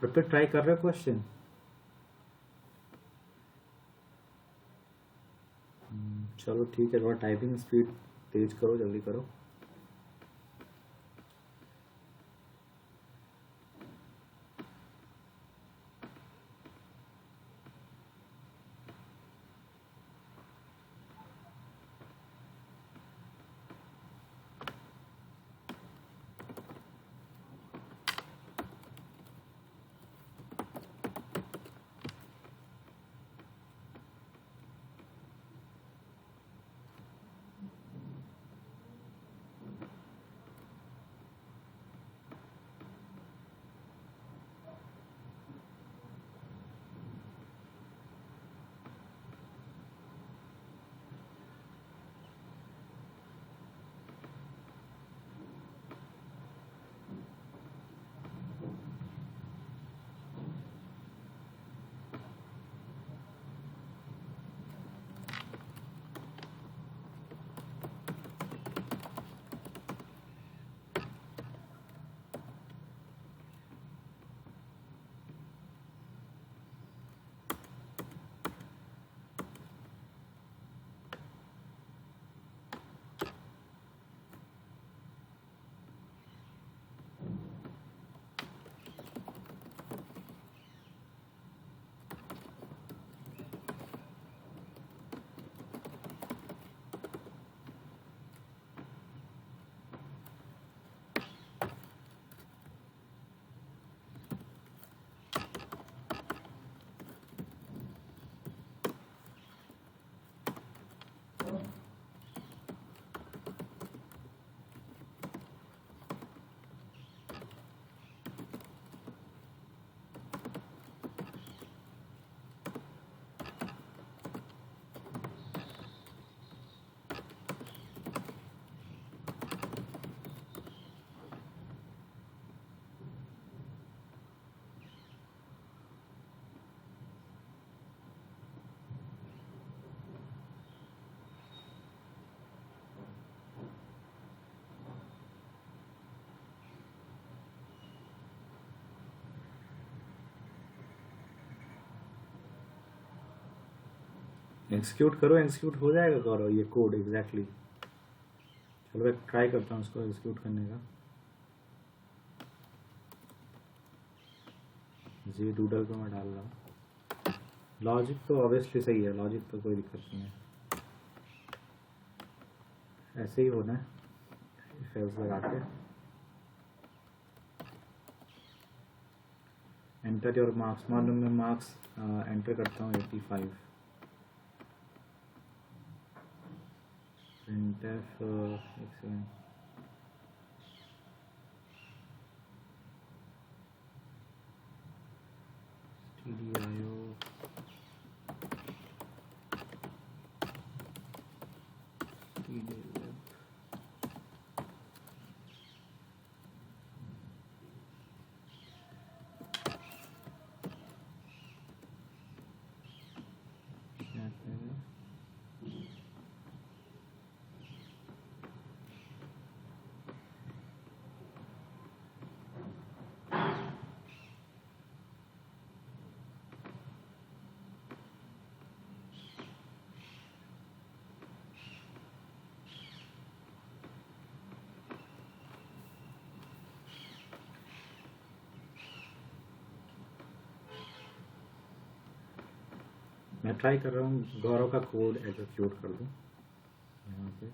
और फिर ट्राई कर रहे हो क्वेश्चन? चलो ठीक है, थोड़ा टाइपिंग स्पीड तेज करो, जल्दी करो। एग्जीक्यूट करो, एग्जीक्यूट हो जाएगा गौरव ये कोड एग्जैक्टली। चलो मैं ट्राई करता हूँ इसको एग्जीक्यूट करने का। जी डूडल को मैं डाल रहा हूँ। लॉजिक तो ऑब्वियसली सही है, लॉजिक तो कोई दिक्कत नहीं है, ऐसे ही होना है इफ एल्स लगा के। एंटर योर मार्क्स, मान लो मैं मार्क्स एंटर करता हूँ 85। printf एक सेकेंड, stdio tdlib क्या करें? मैं ट्राई कर रहा हूँ गौरव का कोड एग्जीक्यूट कर दूँ यहाँ पे।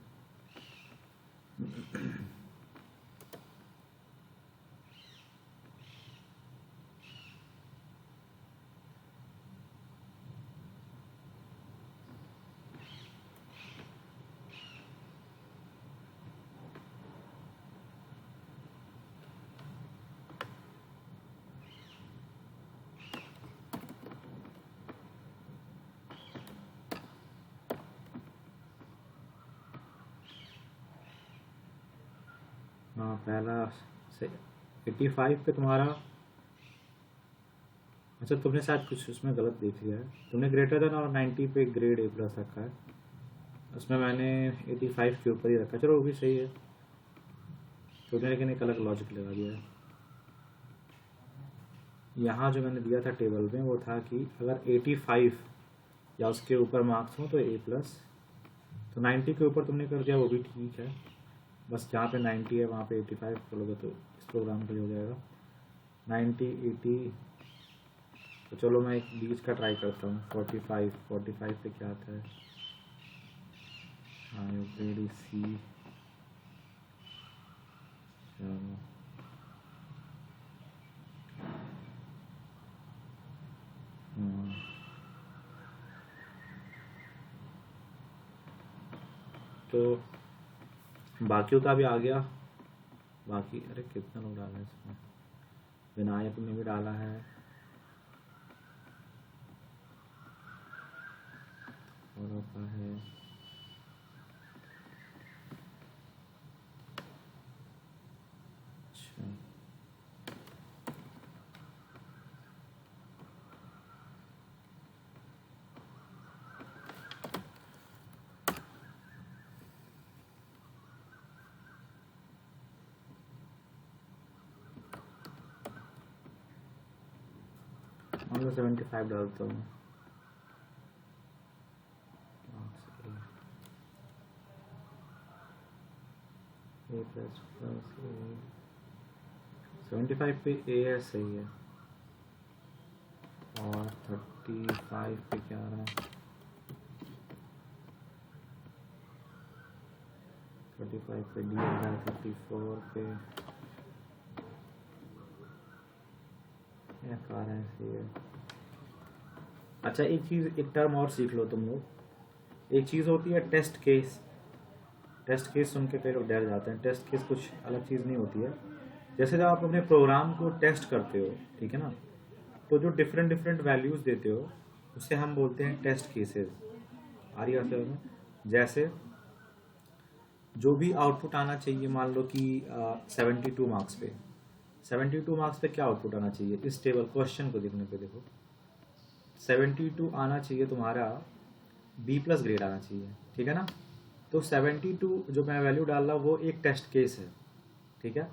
हाँ पहला से 85 पे तुम्हारा, अच्छा तुमने शायद कुछ उसमें गलत देख लिया है, तुमने ग्रेटर देन और 90 पे ग्रेड A+ रखा है, उसमें मैंने 85 के ऊपर ही रखा। चलो वो भी सही है, तुमने लेकिन एक अलग लॉजिक लगा दिया है। यहाँ जो मैंने दिया था टेबल में वो था कि अगर 85 या उसके ऊपर मार्क्स हो तो A+, तो 90 के ऊपर तुमने कर दिया वो भी ठीक है, बस जहाँ पे 90 है वहाँ पे 85 करोगे तो इस प्रोग्राम के लिए हो जाएगा 90 80। तो चलो मैं एक बीच का ट्राई करता हूँ 45 पे क्या आता है। हाँ UPDC चलो तो बाकियों का भी आ गया। बाकी अरे कितना लोग डाला है इसमें, विनायक ने भी डाला है, और का है, अच्छा मान लो 75 डालता हूँ। A++A 75 पे A है, सही है। और 35 पे क्या आ रहा है, 35 पे D आ रहा है, 34 पे क्या आ रहा है, सही है। अच्छा एक चीज़, एक टर्म और सीख लो तुम लोग। एक चीज़ होती है टेस्ट केस। टेस्ट केस सुन के कई लोग डर जाते हैं। टेस्ट केस कुछ अलग चीज़ नहीं होती है। जैसे जब आप अपने प्रोग्राम को टेस्ट करते हो, ठीक है ना, तो जो डिफरेंट डिफरेंट वैल्यूज़ देते हो उसे हम बोलते हैं टेस्ट केसेस। आ रही है में, जैसे जो भी आउटपुट आना चाहिए, मान लो कि 72 मार्क्स पे, 72 मार्क्स पे क्या आउटपुट आना चाहिए, इस टेबल क्वेश्चन को देखने पे देखो 72 आना चाहिए तुम्हारा B+ ग्रेड आना चाहिए, ठीक है ना। तो 72 जो मैं वैल्यू डाल रहा हूँ वो एक टेस्ट केस है, ठीक है।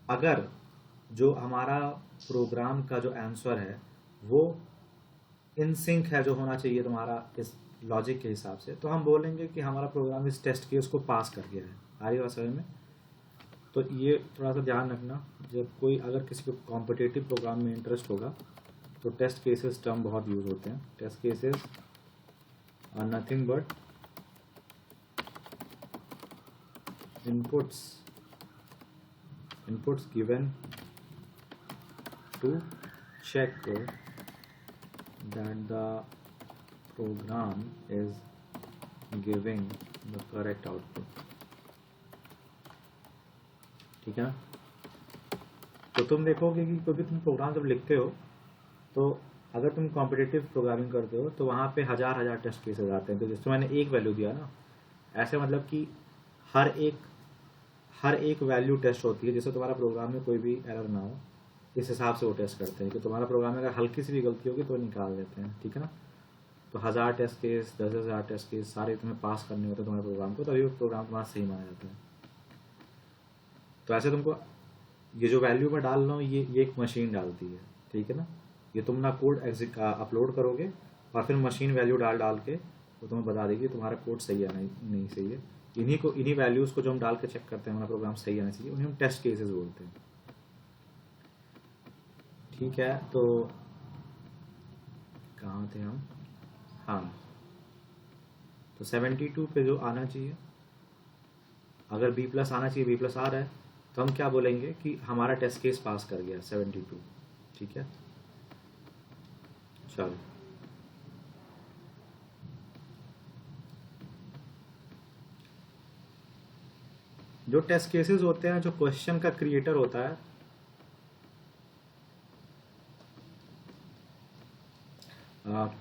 अगर जो हमारा प्रोग्राम का जो आंसर है वो इन सिंक है, जो होना चाहिए तुम्हारा इस लॉजिक के हिसाब से, तो हम बोलेंगे कि हमारा प्रोग्राम इस टेस्ट केस को पास कर गया है। आ रही बात समझ में। तो ये थोड़ा सा ध्यान रखना, जब कोई अगर किसी को कॉम्पिटिटिव प्रोग्राम में इंटरेस्ट होगा तो टेस्ट केसेस टर्म बहुत यूज होते हैं। Test cases are nothing but inputs given to check that the program is giving the correct output, ठीक है। तो तुम देखोगे कि क्योंकि तुम प्रोग्राम जब लिखते हो तो अगर तुम कॉम्पिटिटिव प्रोग्रामिंग करते हो तो वहाँ पे हजार टेस्ट केसेस आते हैं। तो जिससे मैंने एक वैल्यू दिया ना, ऐसे मतलब कि हर एक वैल्यू टेस्ट होती है, जिससे तुम्हारा प्रोग्राम में कोई भी एरर ना हो। इस हिसाब से वो टेस्ट करते हैं कि तुम्हारा प्रोग्राम में अगर हल्की सी भी गलती होगी तो निकाल देते हैं, ठीक है ना। तो 1000 टेस्ट केस, 10,000 टेस्ट केस सारे तुम्हें पास करने होते हैं तुम्हारे प्रोग्राम को, तभी वो प्रोग्राम तुम्हारा सही माना जाता है। तो ऐसे तुमको ये जो वैल्यू मैं डाल रहा हूँ ये एक मशीन डालती है, ठीक है ना। ये तुम ना कोड अपलोड करोगे और फिर मशीन वैल्यू डाल के वो तुम्हें बता देगी तुम्हारा कोड सही है नहीं सही है। इन्हीं वैल्यूज़ को जो हम डाल के चेक करते हैं हमारा प्रोग्राम सही आना चाहिए, उन्हें हम टेस्ट केसेस बोलते हैं, ठीक है। तो कहाँ थे हम, हाँ, तो 72 पे जो आना चाहिए, अगर B+ आना चाहिए, B+ आ रहा है, तो हम क्या बोलेंगे कि हमारा टेस्ट केस पास कर गया 72, ठीक है। चलो जो टेस्ट केसेस होते हैं, जो क्वेश्चन का क्रिएटर होता है,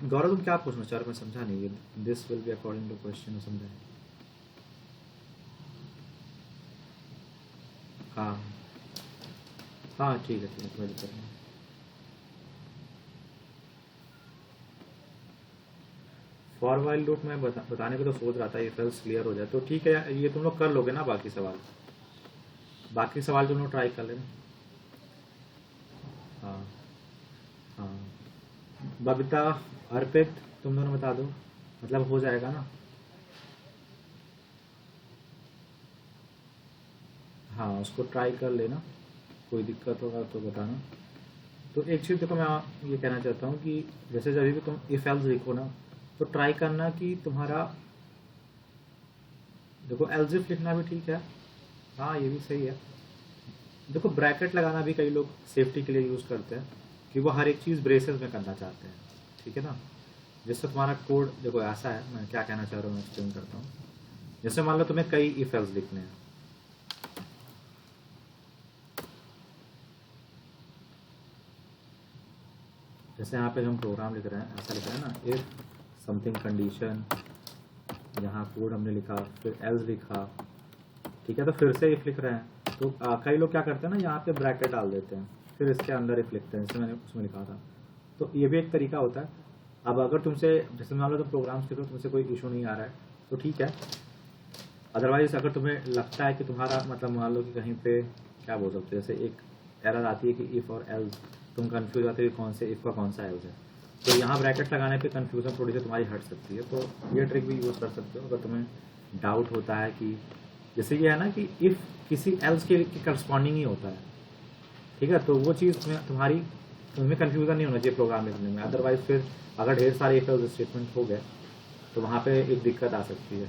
गौरव तुम क्या पूछना चाह रहे हो, मैं समझा नहीं। This will be according to question, समझा। हाँ हाँ ठीक है कोई दिक्कत नहीं। फॉर वाइल लूप मैं बताने को तो सोच रहा था, इफ एल्स क्लियर हो जाए तो ठीक है। ये तुम लोग कर लोगे ना, बाकी सवाल तुम लोग ट्राई कर लेना। हाँ हाँ, बबीता, अर्पित, तुम दोनों बता दो, मतलब हो जाएगा ना? हाँ, उसको ट्राई कर लेना, कोई दिक्कत होगा तो बताना। तो एक चीज़ देखो, मैं ये कहना चाहता हूँ कि जैसे जब भी तुम इफ एल्स लिखो ना, तो ट्राई करना कि तुम्हारा, देखो एल्स इफ लिखना भी ठीक है, हाँ ये भी सही है। देखो ब्रैकेट लगाना भी कई लोग सेफ्टी के लिए यूज़ करते हैं, कि वो हर एक चीज़ ब्रेसेस में करना चाहते हैं, ठीक है ना? जिससे तुम्हारा कोड, देखो ऐसा है, मैं क्या कहना चाह रहा हूँ मैं एक्सप्लेन करता हूँ। जैसे मान लो तुम्हें कई इफ एल्स लिखने हैं, जैसे यहाँ पे हम प्रोग्राम लिख रहे हैं, ऐसा लिख रहे हैं ना, इफ समथिंग कंडीशन, यहाँ कोड हमने लिखा, फिर एल्स लिखा, ठीक है, तो फिर से इफ लिख रहे हैं, तो कई लोग क्या करते हैं ना, यहाँ पे ब्रैकेट डाल देते हैं, फिर इसके अंदर इफ लिखते हैं, जैसे मैंने उसमें लिखा था। तो ये भी एक तरीका होता है। अब अगर तुमसे, जैसे मान लो तुम प्रोग्राम्स लिखो, तुमसे कोई इशू नहीं आ रहा है तो ठीक है, अदरवाइज अगर तुम्हें लगता है कि तुम्हारा, मतलब मान लो कि कहीं पे क्या बोल सकते हो, जैसे एक एरर आती है कि इफ़ और एल्स, तुम कंफ्यूज आते हो कौन से इफ़ का कौन सा एल्स है, तो यहाँ ब्रैकेट लगाने पे कंफ्यूजन थोड़ी सी तुम्हारी हट सकती है। तो ये ट्रिक भी यूज़ कर सकते हो अगर तुम्हें डाउट होता है कि, जैसे ये है ना कि इफ़ किसी एल्स के करस्पॉन्डिंग ही होता है, ठीक है, तो वो चीज़ तुम्हारी, तुम्हें कंफ्यूजन नहीं होना चाहिए प्रोग्राम लिखने में। अदरवाइज फिर अगर ढेर सारे इफ एल्स स्टेटमेंट हो गए तो वहाँ पे एक दिक्कत आ सकती है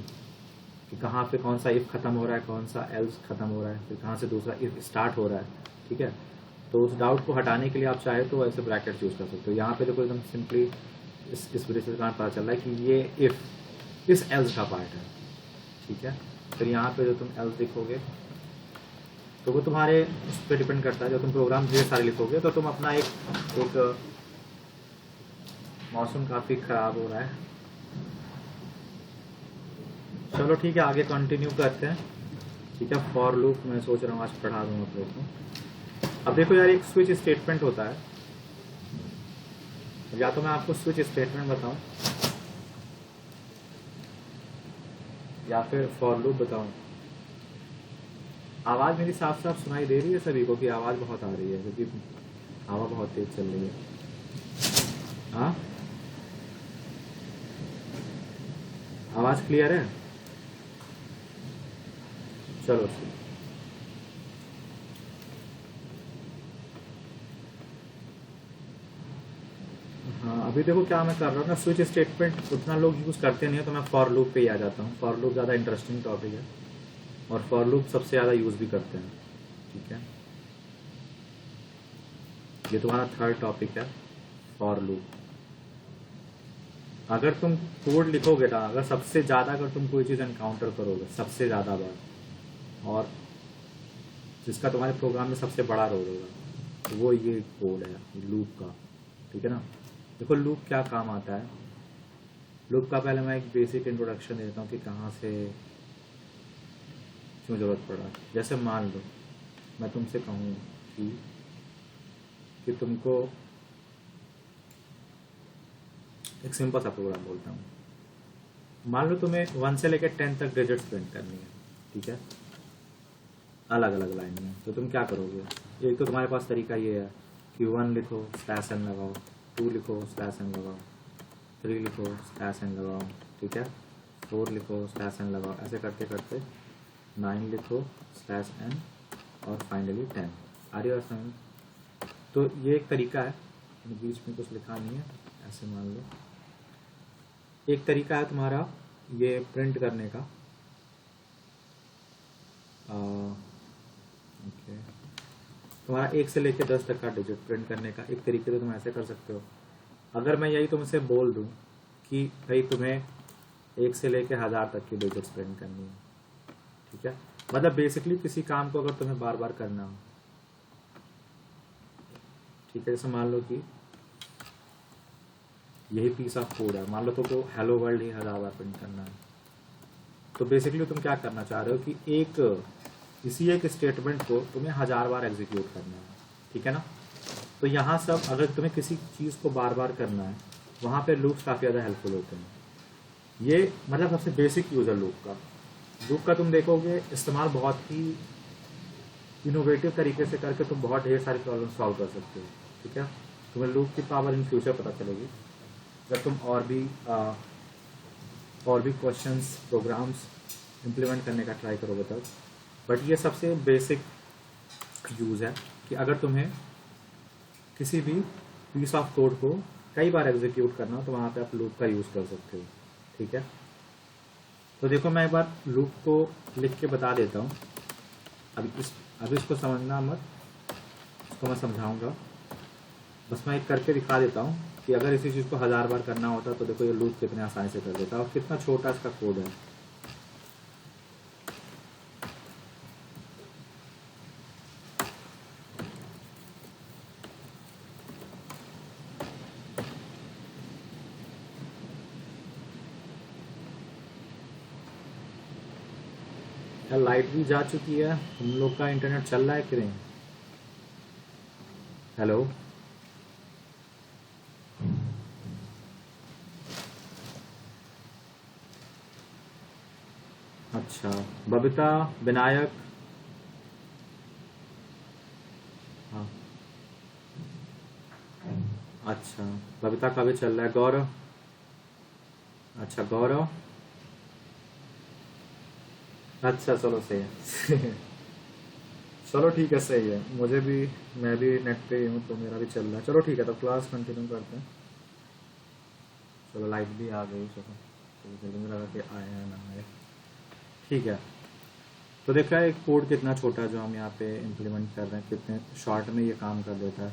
कि कहाँ पे कौन सा इफ खत्म हो रहा है, कौन सा एल्स खत्म हो रहा है, फिर कहाँ से दूसरा इफ स्टार्ट हो रहा है, ठीक है। तो उस डाउट को हटाने के लिए आप चाहे तो ऐसे ब्रैकेट यूज़ कर सकते हो। यहाँ पे देखो एकदम सिंपली इस वजह से पता चल रहा है कि ये इफ इस एल्स का पार्ट है, ठीक है। फिर यहाँ पे जो तुम एल्स लिखोगे तो वो तुम्हारे उस पर डिपेंड करता है। जो तुम प्रोग्राम ढेर सारे लिखोगे तो तुम अपना एक मौसम काफ़ी ख़राब हो रहा है, चलो ठीक है आगे कंटिन्यू करते हैं, ठीक है। फॉर लूप मैं सोच रहा हूँ आज पढ़ा दूँ आप लोग को। अब देखो यार, एक स्विच स्टेटमेंट होता है, या तो मैं आपको स्विच स्टेटमेंट बताऊं या फिर फॉर लूप बताऊं। आवाज़ मेरी साफ साफ सुनाई दे रही है सभी को कि आवाज़ बहुत आ रही है, क्योंकि हवा बहुत तेज चल रही है? हाँ, आवाज़ क्लियर है? चलो हाँ, अभी देखो क्या मैं कर रहा हूँ ना, स्विच स्टेटमेंट उतना लोग यूज़ करते नहीं है, तो मैं फॉर लूप पे ही आ जाता हूँ। फॉर लूप ज़्यादा इंटरेस्टिंग टॉपिक है और फॉर लूप सबसे ज़्यादा यूज़ भी करते हैं, ठीक है। ये तुम्हारा थर्ड टॉपिक है, फॉर लूप। अगर तुम कोड लिखोगे ना, अगर सबसे ज़्यादा अगर तुम कोई चीज़ एनकाउंटर करोगे सबसे ज़्यादा बार, और जिसका तुम्हारे प्रोग्राम में सबसे बड़ा रोल होगा, तो वो ये कोड है लूप का, ठीक है ना। देखो लूप क्या काम आता है। लूप का पहले मैं एक बेसिक इंट्रोडक्शन देता हूँ कि कहाँ से क्यों ज़रूरत पड़ा। जैसे मान लो मैं तुमसे कहूँ कि तुमको एक सिंपल सा प्रोग्राम बोलता हूँ। मान लो तुम्हें 1 से लेकर 10 तक डिजिट्स प्रिंट करनी है, ठीक है, अलग अलग लाइन में। तो तुम क्या करोगे? एक तो तुम्हारे पास तरीका ये है कि 1 लिखो स्लैश एन लगाओ, 2 लिखो स्लैश एन लगाओ, 3 लिखो स्लैश एन लगाओ, ठीक है, 4 लिखो स्लैश एन लगाओ, ऐसे करते करते 9 लिखो स्लैश एन, और फाइनली 10। आर यू समझ? तो ये एक तरीका है, बीच में कुछ लिखा नहीं है, ऐसे मान लो एक तरीका है तुम्हारा ये प्रिंट करने का। ओके, तुम्हारा 1 से लेकर 10 तक का डिजिट प्रिंट करने का एक तरीके से तुम ऐसे कर सकते हो। अगर मैं यही तुमसे बोल दूं कि भाई तुम्हें 1 से लेकर 1000 तक की डिजिट्स प्रिंट करनी है, ठीक है, मतलब बेसिकली किसी काम को अगर तुम्हें बार बार करना हो, ठीक है, जैसे मान लो कि यही पीस ऑफ कोड है, मान लो तुमको हेलो वर्ल्ड ही 1000 बार प्रिंट करना है, तो बेसिकली तुम क्या करना चाह रहे हो कि इसी एक स्टेटमेंट को तुम्हें 1000 बार एग्जीक्यूट करना है, ठीक है ना। तो यहाँ सब अगर तुम्हें किसी चीज़ को बार बार करना है, वहाँ पे लूप्स काफ़ी ज़्यादा हेल्पफुल होते हैं। ये मतलब सबसे बेसिक यूज़ है लूप का तुम देखोगे इस्तेमाल बहुत ही इनोवेटिव तरीके से करके तुम बहुत ढेर सारी प्रॉब्लम सॉल्व कर सकते हो। ठीक है। तुम्हें लूप की पावर इन फ्यूचर पता चलेगी जब तुम और भी क्वेश्चंस प्रोग्राम्स इम्प्लीमेंट करने का ट्राई करोगे तब। बट ये सबसे बेसिक यूज़ है कि अगर तुम्हें किसी भी पीस ऑफ कोड को कई बार एग्जीक्यूट करना हो तो वहाँ पे आप लूप का यूज़ कर सकते हो, ठीक है। तो देखो मैं एक बार लूप को लिख के बता देता हूँ। अभी इसको समझना मत, इसको मैं समझाऊंगा। बस मैं एक करके दिखा देता हूँ कि अगर इसी चीज़ को 1000 बार करना होता तो देखो ये लूप कितने आसानी से कर देता है और कितना छोटा इसका कोड है। यार लाइट भी जा चुकी है, हम लोग का इंटरनेट चल रहा है कि नहीं? हेलो, अच्छा बबीता, विनायक, हाँ अच्छा बबीता का भी चल रहा है। गौरव, अच्छा गौरव, अच्छा चलो सही है चलो ठीक है, सही है। मैं भी नेट पे ही हूँ तो मेरा भी चल रहा है। चलो ठीक है, तो क्लास कंटिन्यू करते हैं। चलो लाइट भी आ गई, चलो तो जल्दी में लगा कि आए या ना आए, ठीक है। तो देखा है एक कोड कितना छोटा है जो हम यहाँ पे इम्प्लीमेंट कर रहे हैं, कितने शॉर्ट में ये काम कर देता है।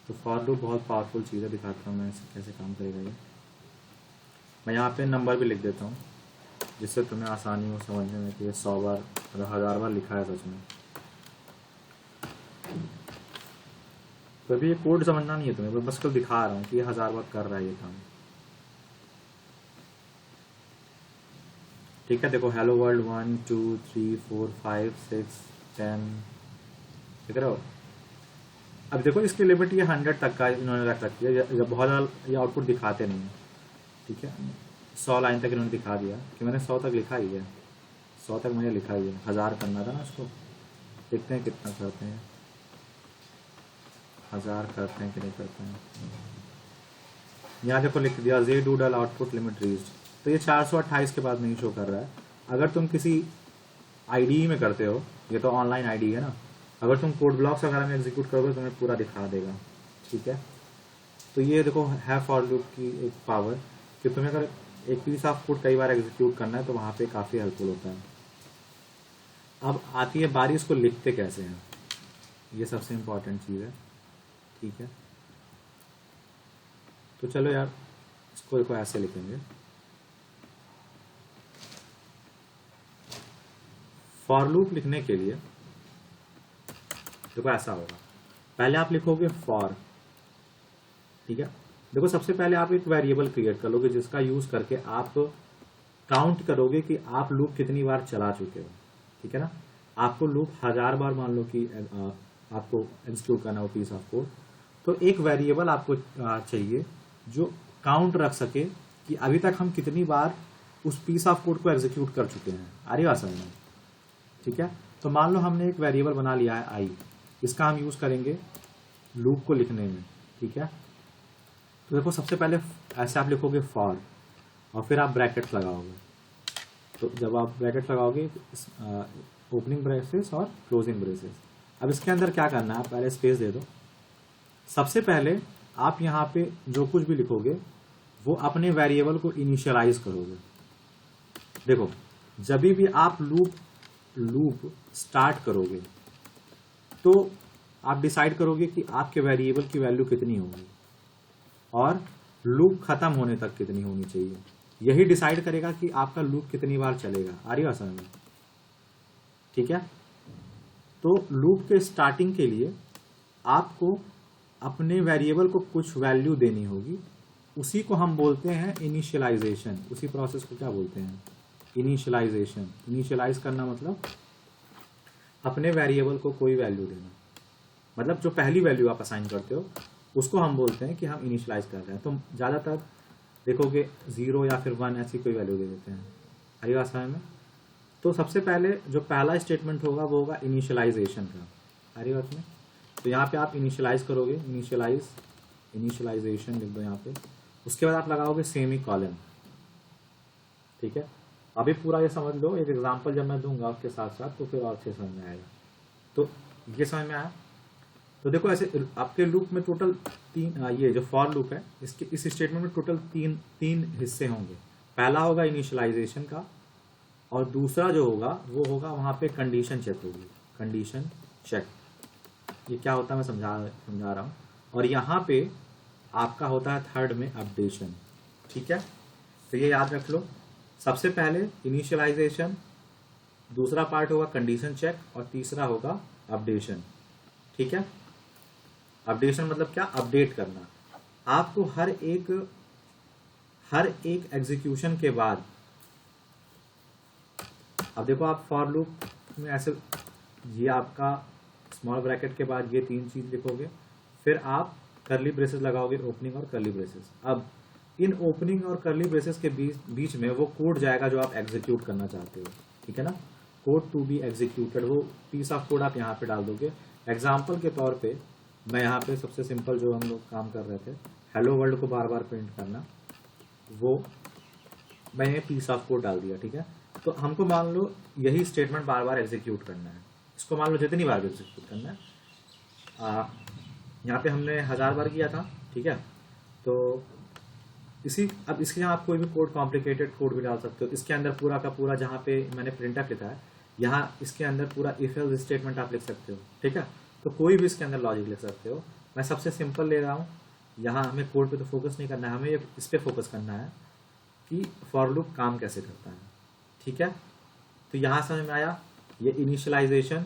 तो फॉर लूप बहुत पावरफुल चीज़ है, दिखाता हूँ मैं इसे कैसे काम करेगा ये। मैं यहाँ पे नंबर भी लिख देता हूँ जिससे तुम्हें आसानी हो समझने में कि ये 100 बार अगर 1000 बार लिखा है सच में। तो अभी ये कोड समझना नहीं है तुम्हें, बस कल दिखा रहा हूँ कि ये 1000 बार कर रहा है ये काम, ठीक है। देखो हेलो वर्ल्ड 1 2 3 4 5 6 10, देख रहे हो। अब देखो इसकी लिमिट ये 100 तक का इन्होंने रख रखी है, जब बहुत ज़्यादा ये आउटपुट दिखाते नहीं है, ठीक है। 100 लाइन तक इन्होंने दिखा दिया कि मैंने 100 तक लिखा ही है, 100 तक मैंने लिखा ही है। 1000 करना था ना इसको, देखते हैं कितना करते हैं, 1000 करते हैं कि नहीं करते हैं। यहाँ देखो लिख दिया जे डूडल आउटपुट लिमिट रीच्ड, तो ये 428 के बाद नहीं शो कर रहा है। अगर तुम किसी आईडी में करते हो, ये तो ऑनलाइन आईडी है ना, अगर तुम कोड ब्लॉक्स वगैरह में एग्जीक्यूट करोगे तो तुम्हें पूरा दिखा देगा, ठीक है। तो ये देखो है फॉर लूप की एक पावर कि तुम्हें अगर एक पीस ऑफ कोड कई बार एग्जीक्यूट करना है तो वहाँ पे काफ़ी हेल्पफुल होता है। अब आती है बारी इसको लिखते कैसे हैं, ये सबसे इम्पोर्टेंट चीज़ है, ठीक है। तो चलो यार इसको देखो ऐसे लिखेंगे, फॉर लूप लिखने के लिए देखो ऐसा होगा। पहले आप लिखोगे फॉर, ठीक है। देखो सबसे पहले आप एक वेरिएबल क्रिएट कर लोगे जिसका यूज करके आप काउंट करोगे कि आप लूप कितनी बार चला चुके हो, ठीक है ना। आपको लूप 1000 बार मान लो कि आपको एग्जीक्यूट करना हो पीस ऑफ कोड, तो एक वेरिएबल आपको चाहिए जो काउंट रख सके कि अभी तक हम कितनी बार उस पीस ऑफ कोड को एग्जीक्यूट कर चुके हैं। आ रही बात समझ में, ठीक है। तो मान लो हमने एक वेरिएबल बना लिया है आई, इसका हम यूज करेंगे लूप को लिखने में, ठीक है। तो देखो सबसे पहले ऐसे आप लिखोगे फॉर और फिर आप ब्रैकेट लगाओगे। तो जब आप ब्रैकेट लगाओगे ओपनिंग ब्रेसेस और क्लोजिंग ब्रेसेस, अब इसके अंदर क्या करना है, आप पहले स्पेस दे दो। सबसे पहले आप यहाँ पे जो कुछ भी लिखोगे वो अपने वेरिएबल को इनिशियलाइज करोगे। देखो जब भी आप लूप स्टार्ट करोगे तो आप डिसाइड करोगे कि आपके वेरिएबल की वैल्यू कितनी होगी और लूप खत्म होने तक कितनी होनी चाहिए। यही डिसाइड करेगा कि आपका लूप कितनी बार चलेगा। आ रही बात समझ में, ठीक है। तो लूप के स्टार्टिंग के लिए आपको अपने वेरिएबल को कुछ वैल्यू देनी होगी, उसी को हम बोलते हैं इनिशियलाइजेशन। उसी प्रोसेस को क्या बोलते हैं, इनिशियलाइजेशन। इनिशियलाइज करना मतलब अपने वेरिएबल को कोई वैल्यू देना, मतलब जो पहली वैल्यू आप असाइन करते हो उसको हम बोलते हैं कि हम इनिशियलाइज कर रहे हैं। तो ज़्यादातर देखोगे 0 या फिर 1 ऐसी कोई वैल्यू दे देते हैं। हरी बात समझ में। तो सबसे पहले जो पहला स्टेटमेंट होगा वो होगा इनिशियलाइजेशन का। आ रही बात में। तो यहाँ पे आप इनिशियलाइज करोगे, इनिशियलाइजेशन लिख दो यहाँ पे, उसके बाद आप लगाओगे सेमी कॉलन। ठीक है, अभी पूरा ये समझ लो, एक एग्जांपल जब मैं दूंगा उसके साथ साथ तो फिर और अच्छे समझ में आएगा। तो ये समझ में आया। तो देखो ऐसे आपके लूप में टोटल ये जो फॉर लूप है इसके इस स्टेटमेंट में टोटल तीन हिस्से होंगे। पहला होगा इनिशियलाइजेशन का, और दूसरा जो होगा वो होगा वहाँ पे कंडीशन चेक होगी, कंडीशन चेक। ये क्या होता है मैं समझा रहा हूँ। और यहाँ पे आपका होता है थर्ड में अपडेशन। ठीक है, तो ये याद रख लो, सबसे पहले इनिशियलाइजेशन, दूसरा पार्ट होगा कंडीशन चेक, और तीसरा होगा अपडेशन। ठीक है, अपडेशन मतलब क्या, अपडेट करना। आपको हर एक एग्जीक्यूशन के बाद, अब देखो आप फॉर लूप में ऐसे ये आपका स्मॉल ब्रैकेट के बाद ये तीन चीज लिखोगे, फिर आप कर्ली ब्रेसेस लगाओगे, ओपनिंग और कर्ली ब्रेसेस। अब इन ओपनिंग और कर्ली ब्रेसेस के बीच में वो कोड जाएगा जो आप एग्जीक्यूट करना चाहते हो। ठीक है ना, कोड टू बी एग्जीक्यूटेड, वो पीस ऑफ कोड आप यहाँ पे डाल दोगे। एग्जाम्पल के तौर पे मैं यहाँ पे सबसे सिंपल जो हम लोग काम कर रहे थे, हेलो वर्ल्ड को बार बार प्रिंट करना, वो मैंने पीस ऑफ कोड डाल दिया। ठीक है, तो हमको मान लो यही स्टेटमेंट बार बार एग्जीक्यूट करना है, इसको मान लो जितनी बार एग्जीक्यूट करना है। यहाँ पे हमने 1000 बार किया था। ठीक है, तो अब इसके यहाँ आप कोई भी कोड, कॉम्प्लिकेटेड कोड भी डाल सकते हो। इसके अंदर पूरा का पूरा जहाँ पे मैंने प्रिंटफ लिखा है, यहाँ इसके अंदर पूरा इफ एल्स स्टेटमेंट आप लिख सकते हो। ठीक है, तो कोई भी इसके अंदर लॉजिक लिख सकते हो। मैं सबसे सिंपल ले रहा हूँ, यहाँ हमें कोड पे तो फोकस नहीं करना है, हमें इस पे फोकस करना है कि फॉर लूप काम कैसे करता है। ठीक है, तो यहाँ समझ में आया, ये इनिशियलाइजेशन,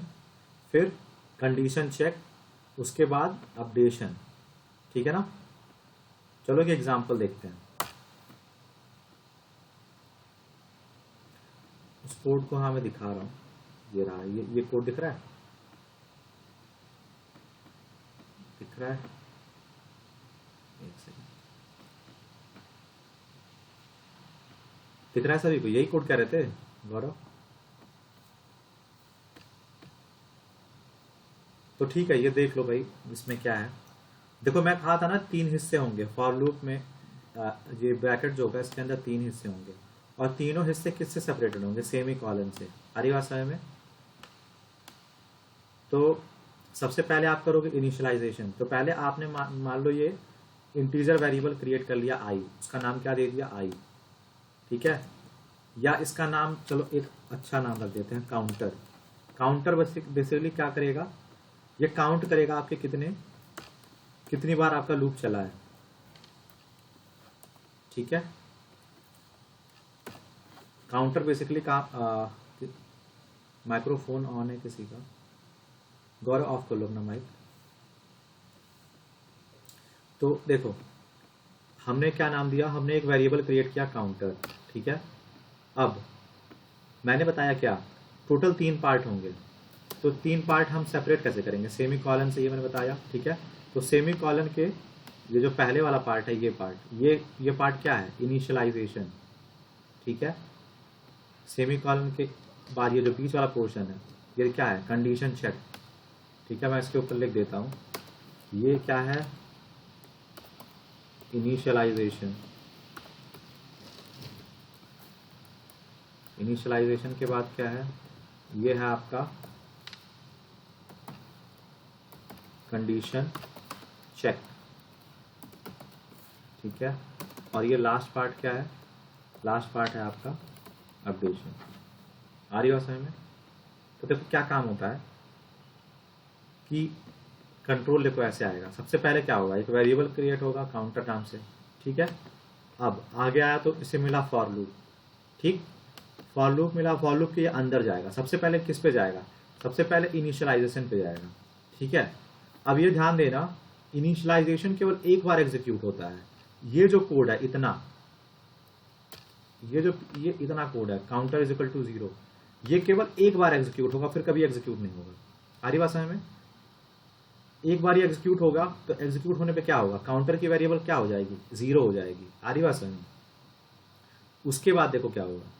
फिर कंडीशन चेक, उसके बाद अपडेशन। ठीक है ना, चलो एक एग्जांपल देखते हैं। उस कोड को हाँ मैं दिखा रहा हूँ, ये रहा, ये कोड दिख रहा है, दिख रहा है, एक सेकंड, दिख रहा है सभी को, यही कोड कह रहे थे गौरव। तो ठीक है, ये देख लो भाई इसमें क्या है। देखो मैं कहा था ना 3 हिस्से होंगे फॉर लूप में, ये ब्रैकेट जो होगा इसके अंदर 3 हिस्से होंगे, और तीनों हिस्से किससे सेपरेटेड होंगे, सेमी कॉलन से। अरे बात समझ में। तो सबसे पहले आप करोगे इनिशियलाइजेशन। तो पहले आपने मान लो ये इंटीजर वेरिएबल क्रिएट कर लिया आई, उसका नाम क्या दे दिया, आई। ठीक है, या इसका नाम चलो एक अच्छा नाम रख देते हैं, काउंटर। काउंटर बेसिकली क्या करेगा, ये काउंट करेगा आपके कितनी बार आपका लूप चला है। ठीक है, काउंटर बेसिकली माइक्रोफोन ऑन है किसी का, गौरव ऑफ कर लो अपना माइक। तो देखो हमने क्या नाम दिया, हमने एक वेरिएबल क्रिएट किया काउंटर। ठीक है, अब मैंने बताया क्या, टोटल 3 पार्ट होंगे, तो 3 पार्ट हम सेपरेट कैसे करेंगे, सेमी कॉलन से, ये मैंने बताया। ठीक है, तो सेमी कॉलन के ये जो पहले वाला पार्ट है, ये पार्ट, ये पार्ट क्या है, इनिशियलाइजेशन। ठीक है, सेमी कॉलन के बाद ये जो बीच वाला पोर्शन है ये क्या है, कंडीशन चेक। ठीक है, मैं इसके ऊपर लिख देता हूँ, ये क्या है, इनिशियलाइजेशन। इनिशियलाइजेशन के बाद क्या है, ये है आपका कंडीशन चेक। ठीक है, और ये लास्ट पार्ट क्या है, लास्ट पार्ट है आपका अपडेशन। आ रही बात समझ में। तो देखो क्या काम होता है कि कंट्रोल देखो ऐसे आएगा, सबसे पहले क्या होगा, एक वेरिएबल क्रिएट होगा काउंटर नाम से। ठीक है, अब आगे आया तो इसे मिला फॉर लूप। ठीक, फॉर लूप मिला, फॉर लूप के अंदर जाएगा, सबसे पहले किस पे जाएगा, सबसे पहले इनिशियलाइजेशन पे जाएगा। ठीक है, अब ये ध्यान देना, इनिशियलाइजेशन केवल एक बार एग्जीक्यूट होता है। ये जो कोड है इतना, ये इतना कोड है, काउंटर इज इक्वल टू 0, ये केवल एक बार एग्जीक्यूट होगा, फिर कभी एग्जीक्यूट नहीं होगा। आ रही बात समझ में, एक बार ही एग्जीक्यूट होगा, तो एग्जीक्यूट होने पे क्या होगा, काउंटर की वेरिएबल क्या हो जाएगी, 0 हो जाएगी। आ रही बात समझ में। उसके बाद देखो क्या होगा,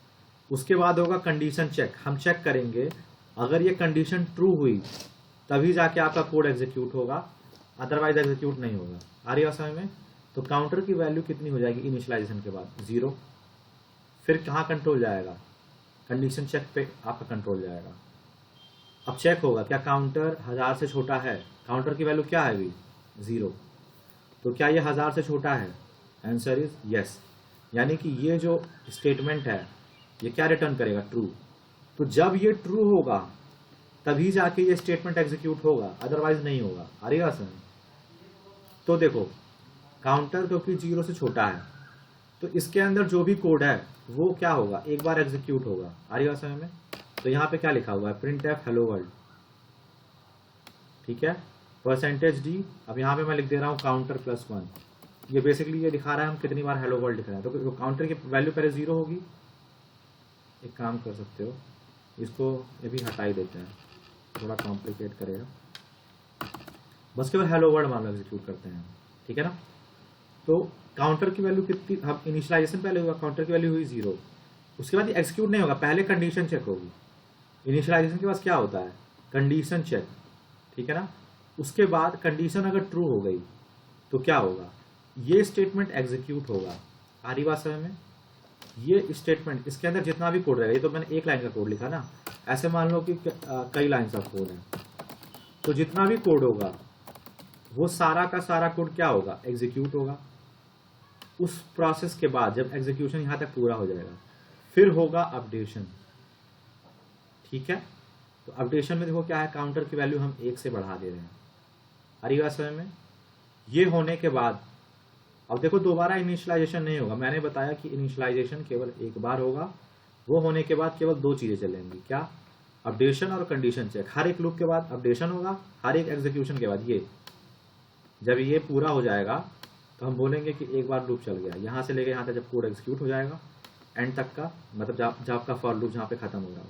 उसके बाद होगा कंडीशन चेक। हम चेक करेंगे, अगर ये कंडीशन ट्रू हुई तभी जाके आपका कोड एग्जीक्यूट होगा, अदरवाइज एग्जीक्यूट नहीं होगा। आ रही है समझ में? तो काउंटर की वैल्यू कितनी हो जाएगी इनिशियलाइजेशन के बाद? 0। फिर कहाँ कंट्रोल जाएगा? कंडीशन चेक पे आपका कंट्रोल जाएगा। अब चेक होगा क्या काउंटर 1000 से छोटा है? काउंटर की वैल्यू क्या है अभी? 0। तो क्या ये 1000 से छोटा है? Answer is yes. यानी कि ये जो स्टेटमेंट है ये क्या रिटर्न करेगा? ट्रू। तो जब ये ट्रू होगा तभी जाके ये स्टेटमेंट एग्जीक्यूट होगा, अदरवाइज नहीं होगा। आ रही है समझ? तो देखो काउंटर क्योंकि 0 से छोटा है तो इसके अंदर जो भी कोड है वो क्या होगा? एक बार एग्जीक्यूट होगा। आ रही है समझ में? तो यहाँ पे क्या लिखा हुआ है? प्रिंट एफ हेलो वर्ल्ड, ठीक है, %d। अब यहाँ पे मैं लिख दे रहा हूँ काउंटर +1। ये बेसिकली ये दिखा रहा है हम कितनी बार हेलो वर्ल्ड लिख रहे हैं। तो काउंटर की वैल्यू पहले 0 होगी। एक काम कर सकते हो, इसको ये भी हटा ही देते हैं, थोड़ा कॉम्प्लिकेट करेगा। बस केवल हेलो वर्ल्ड मान लो एग्जीक्यूट करते हैं, ठीक है ना? तो काउंटर की वैल्यू कितनी? हम इनिशियलाइजेशन पहले हुआ, काउंटर की वैल्यू हुई 0। उसके बाद एग्जीक्यूट नहीं होगा, पहले कंडीशन चेक होगी। इनिशियलाइजेशन के बाद क्या होता है? कंडीशन चेक, ठीक है ना? उसके बाद कंडीशन अगर ट्रू हो गई तो क्या होगा? ये स्टेटमेंट एग्जीक्यूट होगा। आ रही बात समझ में? ये स्टेटमेंट, इसके अंदर जितना भी कोड रहेगा, ये तो मैंने एक लाइन का कोड लिखा ना, ऐसे मान लो कि कई लाइन्स ऑफ कोड है, तो जितना भी कोड होगा वो सारा का सारा कोड क्या होगा? एग्जीक्यूट होगा। उस प्रोसेस के बाद जब एग्जीक्यूशन यहां तक पूरा हो जाएगा फिर होगा अपडेशन, ठीक है? तो अपडेशन में देखो क्या है? काउंटर की वैल्यू हम 1 से बढ़ा दे रहे हैं। आ रही बात समझ में? ये होने के बाद अब देखो दोबारा इनिशियलाइजेशन नहीं होगा। मैंने बताया कि इनिशियलाइजेशन केवल एक बार होगा। वो होने के बाद केवल 2 चीजें चलेंगी, क्या? अपडेशन और कंडीशन चेक। हर एक लूप के बाद अपडेशन होगा, हर एक एग्जीक्यूशन के बाद। ये जब ये पूरा हो जाएगा तो हम बोलेंगे कि एक बार लूप चल गया, यहाँ से लेके यहाँ तक जब कोड एग्जीक्यूट हो जाएगा एंड तक का, मतलब जब आपका फॉर लूप जहाँ पे खत्म हो रहा हो,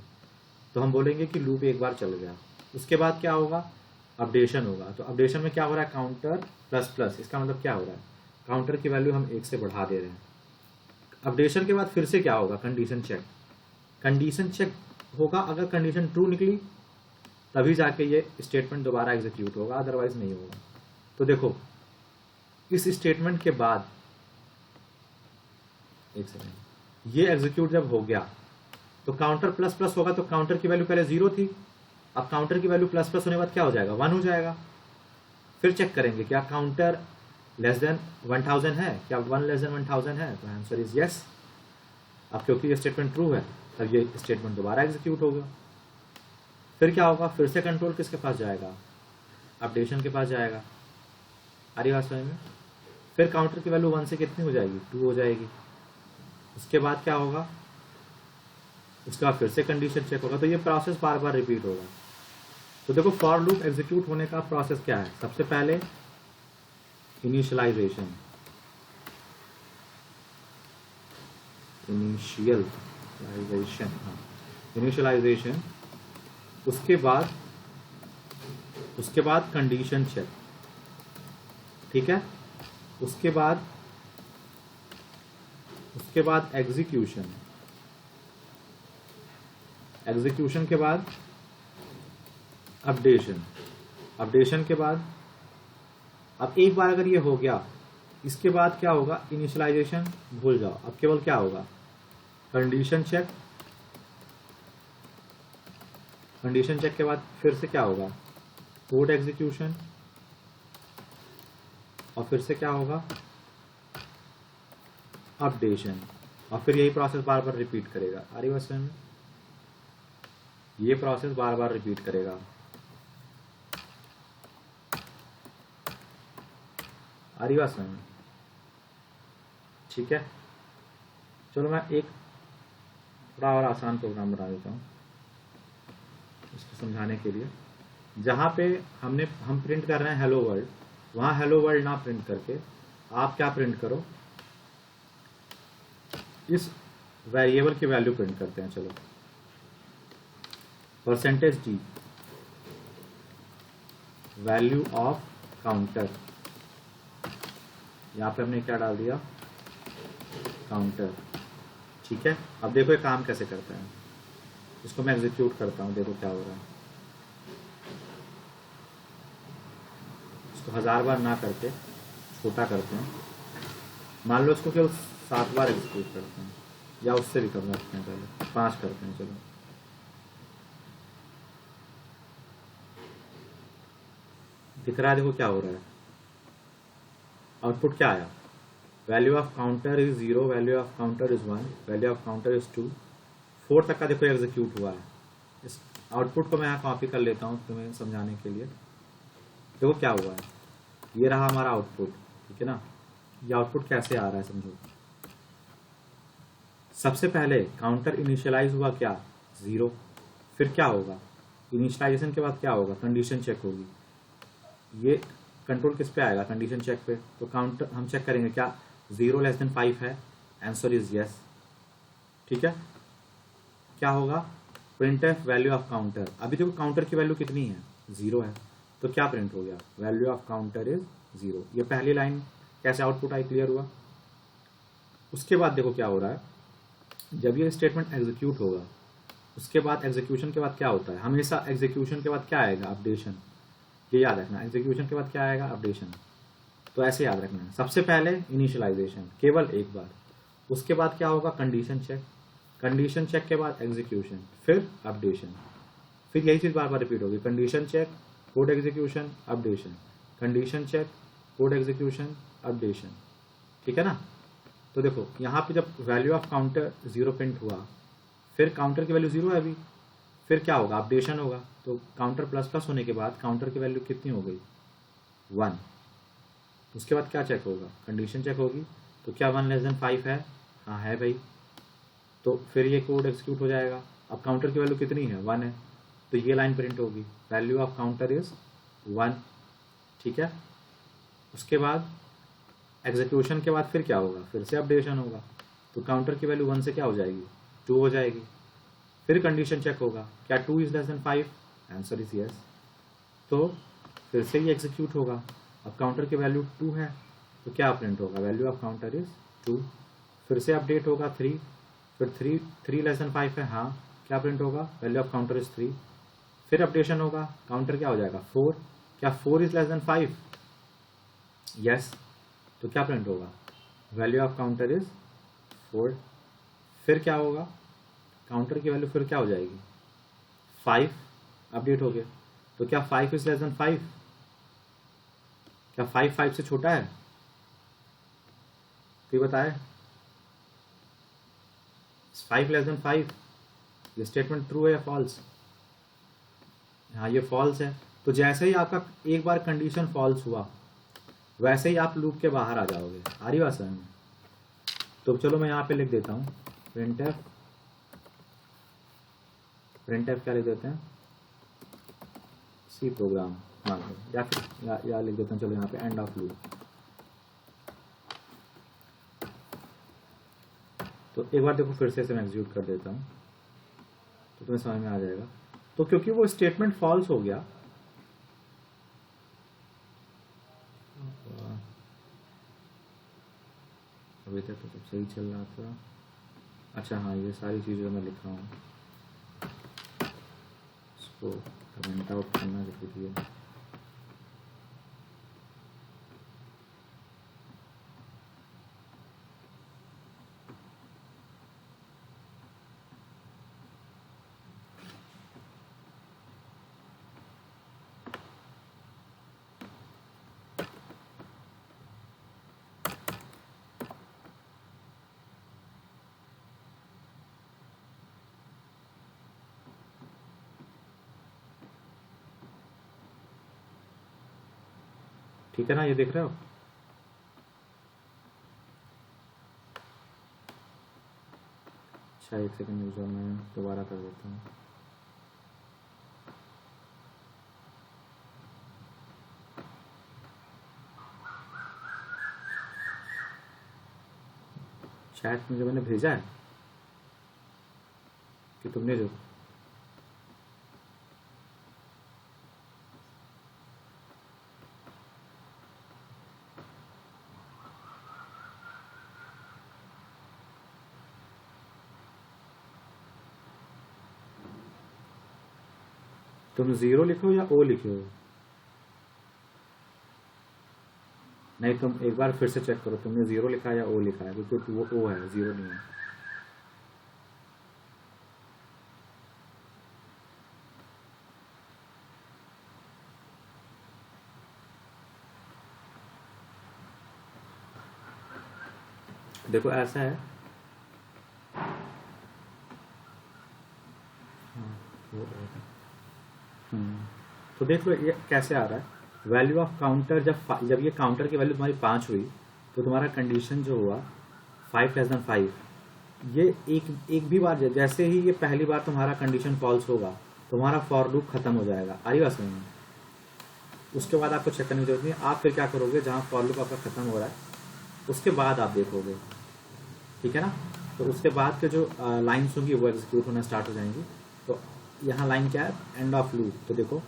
तो हम बोलेंगे कि लूप एक बार चल गया। उसके बाद क्या होगा? अपडेशन होगा। तो अपडेशन में क्या हो रहा है? काउंटर ++। इसका मतलब क्या हो रहा है? काउंटर की वैल्यू हम 1 से बढ़ा दे रहे हैं। अपडेशन के बाद फिर से क्या होगा? Condition check. कंडीशन चेक होगा, अगर कंडीशन ट्रू निकली तभी जाके ये स्टेटमेंट दोबारा एग्जीक्यूट होगा, अदरवाइज नहीं होगा। तो देखो इस स्टेटमेंट के बाद, एक सेकेंड, ये एग्जीक्यूट जब हो गया तो काउंटर ++ होगा। तो काउंटर की वैल्यू पहले 0 थी, अब काउंटर की वैल्यू ++ होने के बाद क्या हो जाएगा? 1 हो जाएगा। फिर चेक करेंगे क्या काउंटर <1000 है, क्या 1 <1000 है? तो आंसर इज यस। अब क्योंकि ये स्टेटमेंट ट्रू है तब ये स्टेटमेंट दोबारा एग्जीक्यूट होगा। फिर क्या होगा? फिर से कंट्रोल किसके पास जाएगा? अपडेशन के पास जाएगा। आ रही बात समझ में? फिर काउंटर की वैल्यू 1 से कितनी हो जाएगी? 2 हो जाएगी। उसके बाद क्या होगा? उसके बाद फिर से कंडीशन चेक होगा। तो ये प्रोसेस बार बार रिपीट होगा। तो देखो फॉर लूप एग्जीक्यूट होने का प्रोसेस क्या है? सबसे पहले इनिशियलाइजेशन, इनिशियलाइजेशन, उसके बाद कंडीशन चेक, ठीक है? उसके बाद एग्जीक्यूशन, एग्जीक्यूशन के बाद अपडेशन, अपडेशन के बाद, अब एक बार अगर ये हो गया इसके बाद क्या होगा? इनिशियलाइजेशन भूल जाओ, अब केवल क्या होगा? Condition check. कंडीशन चेक के बाद फिर से क्या होगा? कोड एग्जीक्यूशन, और फिर से क्या होगा? अपडेशन, और फिर यही प्रोसेस बार बार रिपीट करेगा। आ रही बात समझ में? ये प्रोसेस बार बार रिपीट करेगा। आ रही बात समझ में? ठीक है, चलो मैं एक थोड़ा और आसान प्रोग्राम बना देता हूँ इसको समझाने के लिए। जहाँ पे हम प्रिंट कर रहे हैं हेलो वर्ल्ड, वहाँ हेलो वर्ल्ड ना प्रिंट करके आप क्या प्रिंट करो? इस वेरिएबल की वैल्यू प्रिंट करते हैं। चलो %d वैल्यू ऑफ काउंटर, यहाँ पे हमने क्या डाल दिया? काउंटर, ठीक है? अब देखो ये काम कैसे करता है। इसको मैं एग्जीक्यूट करता हूँ, देखो क्या हो रहा है। इसको 1000 बार ना करके छोटा करते हैं, मान लो इसको केवल 7 बार एग्जीक्यूट करते हैं, या उससे भी कम रखते हैं, पहले 5 करते हैं। चलो दिख रहा है, देखो क्या हो रहा है, आउटपुट क्या आया, value of counter is 0, value of counter is 1, value of counter is 2, 4 तक का देखो एग्जीक्यूट हुआ है। इस आउटपुट को मैं यहाँ कॉपी कर लेता हूँ तुम्हें समझाने के लिए। देखो क्या हुआ है, ये रहा हमारा आउटपुट, ठीक है ना। ये आउटपुट कैसे आ रहा है समझो। सबसे पहले काउंटर इनिशियलाइज हुआ क्या, 0, फिर क्या होगा, इनिशियलाइजेशन के बाद क्या होगा, कंडीशन चेक होगी। ये कंट्रोल किस पे आएगा, कंडीशन चेक पे। तो काउंटर हम चेक करेंगे क्या 0 लेस देन 5 है, आंसर इज यस, ठीक है। क्या होगा, प्रिंटफ वैल्यू ऑफ काउंटर, अभी देखो काउंटर की वैल्यू कितनी है, 0 है, तो क्या प्रिंट हो गया, वैल्यू ऑफ काउंटर इज 0। ये पहली लाइन कैसे आउटपुट आई, क्लियर हुआ। उसके बाद देखो क्या हो रहा है, जब ये स्टेटमेंट एग्जीक्यूट होगा, उसके बाद एग्जीक्यूशन के बाद क्या होता है, हमेशा एग्जीक्यूशन के बाद क्या आएगा, अपडेशन। ये याद रखना, एग्जीक्यूशन के बाद क्या आएगा, अपडेशन। तो ऐसे याद रखना है, सबसे पहले इनिशियलाइजेशन केवल एक बार, उसके बाद क्या होगा, कंडीशन चेक, कंडीशन चेक के बाद एग्जीक्यूशन, फिर अपडेशन, फिर यही चीज बार बार रिपीट होगी, condition check, code execution, updation, condition check, code execution, updation, ठीक है ना। तो देखो यहाँ पे जब वैल्यू ऑफ काउंटर 0 प्रिंट हुआ, फिर काउंटर की वैल्यू 0 है अभी, फिर क्या होगा, अपडेशन होगा। तो काउंटर प्लस प्लस होने के बाद काउंटर की वैल्यू कितनी हो गई, 1। उसके बाद क्या चेक होगा, कंडीशन चेक होगी, तो क्या 1 लेस देन 5 है, हाँ है भाई, तो फिर ये कोड एग्जीक्यूट हो जाएगा। अब काउंटर की वैल्यू कितनी है, 1 है, तो ये लाइन प्रिंट होगी, वैल्यू ऑफ काउंटर इज 1, ठीक है। उसके बाद एग्जीक्यूशन के बाद फिर क्या होगा, फिर से अपडेशन होगा, तो काउंटर की वैल्यू 1 से क्या हो जाएगी, 2 हो जाएगी। फिर कंडीशन चेक होगा, क्या 2 is less than 5, answer is yes, तो फिर से ये एग्जीक्यूट होगा। अब काउंटर की वैल्यू 2 है, तो क्या प्रिंट होगा, वैल्यू ऑफ काउंटर इज 2। फिर से अपडेट होगा 3, फिर 3 लेस देन 5 है, हाँ, क्या प्रिंट होगा, वैल्यू ऑफ काउंटर इज 3। फिर अपडेशन होगा, काउंटर क्या हो जाएगा, 4, क्या 4 इज लेस देन 5, यस, तो क्या प्रिंट होगा, वैल्यू ऑफ काउंटर इज 4। फिर क्या होगा, काउंटर की वैल्यू फिर क्या हो जाएगी, 5, अपडेट हो गया, तो क्या 5 इज लेस देन 5, क्या 5 5 से छोटा है, कोई बताए, 5 लेस देन 5, ये स्टेटमेंट ट्रू है या फॉल्स, हाँ ये फॉल्स है। तो जैसे ही आपका एक बार कंडीशन फॉल्स हुआ, वैसे ही आप लूप के बाहर आ जाओगे, आ रही बात समझ में। तो चलो मैं यहाँ पे लिख देता हूँ प्रिंटफ, प्रिंटफ क्या लिख देते हैं, सी प्रोग्राम मान लो, या फिर या लिख देता हूँ, चलो यहाँ पे एंड ऑफ लूप। तो एक बार देखो फिर से मैं एग्जीक्यूट कर देता हूँ, तो तुम्हें समझ में आ जाएगा। तो क्योंकि वो स्टेटमेंट फॉल्स हो गया, अभी तक तो सब सही चल रहा था। अच्छा हाँ, ये सारी चीज़ें मैं लिख रहा हूँ, इसको कमेंट आउट करना जरूरी है। ठीक है ना, ये देख रहे हो। अच्छा एक सेकंड यूजर, मैं दोबारा कर देता हूँ। चैट में जो मैंने भेजा है कि तुमने जो तुम 0 लिखे हो या O लिखे हो, नहीं, तुम एक बार फिर से चेक करो तुमने 0 लिखा है या ओ लिखा है, क्योंकि वो ओ है, 0 नहीं है। देखो ऐसा है, हाँ, वो है। हम्म, तो देख लो ये कैसे आ रहा है। वैल्यू ऑफ काउंटर, जब ये काउंटर की वैल्यू तुम्हारी 5 हुई तो तुम्हारा कंडीशन जो हुआ 5 <5, ये एक भी बार जैसे ही ये पहली बार तुम्हारा कंडीशन फॉल्स होगा तुम्हारा फॉर लूप खत्म हो जाएगा। आ रही बात समझ में? उसके बाद आपको चेक करने की जरूरत नहीं। आप फिर क्या करोगे, जहाँ फॉर लूप आपका खत्म हो रहा है उसके बाद आप देखोगे, ठीक है ना। तो उसके बाद के जो लाइन्स होंगी वो एग्जीक्यूट होना स्टार्ट हो जाएंगी। तो यहाँ लाइन क्या है, एंड ऑफ लूप। तो देखो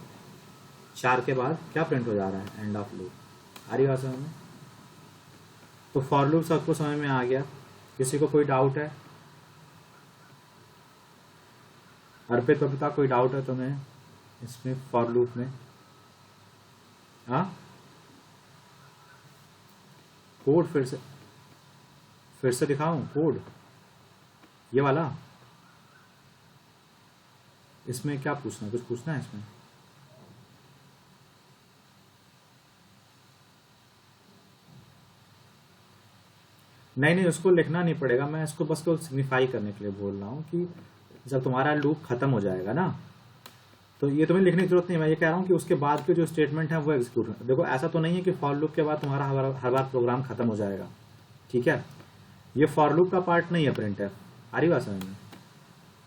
4 के बाद क्या प्रिंट हो जा रहा है, एंड ऑफ लूप। आ रही बात समझ में? तो फॉर लूप सबको समझ में आ गया। किसी को कोई डाउट है? अर्पित कविता कोई डाउट है तुम्हें इसमें, फॉर लूप में? हाँ, कोड फिर से दिखाऊं कोड, ये वाला? इसमें क्या पूछना, कुछ पूछना है इसमें? नहीं नहीं, उसको लिखना नहीं पड़ेगा, मैं इसको बस को सिग्निफाई करने के लिए बोल रहा हूँ कि जब तुम्हारा लूप खत्म हो जाएगा ना तो ये तुम्हें लिखने की जरूरत नहीं। मैं ये कह रहा हूँ कि उसके बाद के जो स्टेटमेंट है वो एग्जीक्यूट हो। देखो ऐसा तो नहीं है कि फॉर लूप के बाद तुम्हारा हर बार प्रोग्राम खत्म हो जाएगा, ठीक है। ये फॉर लूप का पार्ट नहीं है प्रिंट है। आ रही बात समझ में?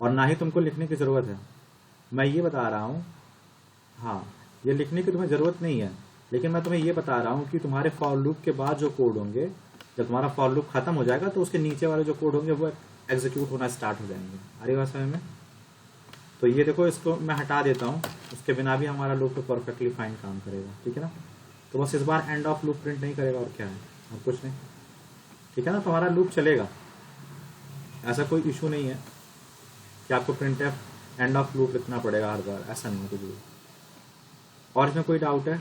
और ना ही तुमको लिखने की ज़रूरत है, मैं ये बता रहा हूँ। हाँ, ये लिखने की तुम्हें ज़रूरत नहीं है, लेकिन मैं तुम्हें ये बता रहा हूँ कि तुम्हारे फॉर लूप के बाद जो कोड होंगे, जब तुम्हारा फॉर लूप खत्म हो जाएगा तो उसके नीचे वाले जो कोड होंगे वो एग्जीक्यूट होना स्टार्ट हो जाएंगे। आ रही बात समझ में? तो ये देखो, इसको मैं हटा देता हूँ, उसके बिना भी हमारा लूप तो परफेक्टली फाइन काम करेगा, ठीक है ना। तो बस इस बार एंड ऑफ लूप प्रिंट नहीं करेगा, और क्या है, और कुछ नहीं, ठीक है ना। तो हमारा लूप चलेगा, ऐसा कोई इशू नहीं है कि आपको प्रिंट एंड ऑफ लूप लिखना पड़ेगा हर बार, ऐसा नहीं है कुछ भी। और इसमें कोई डाउट है?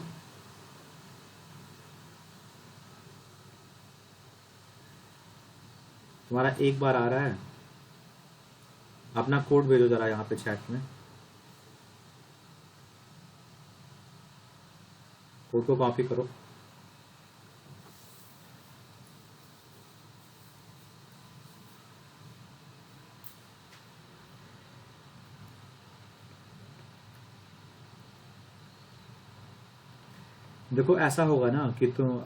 तुम्हारा एक बार आ रहा है, अपना कोड भेजो जरा यहाँ पे चैट में, कोड को कॉपी करो। देखो ऐसा होगा ना कि तुम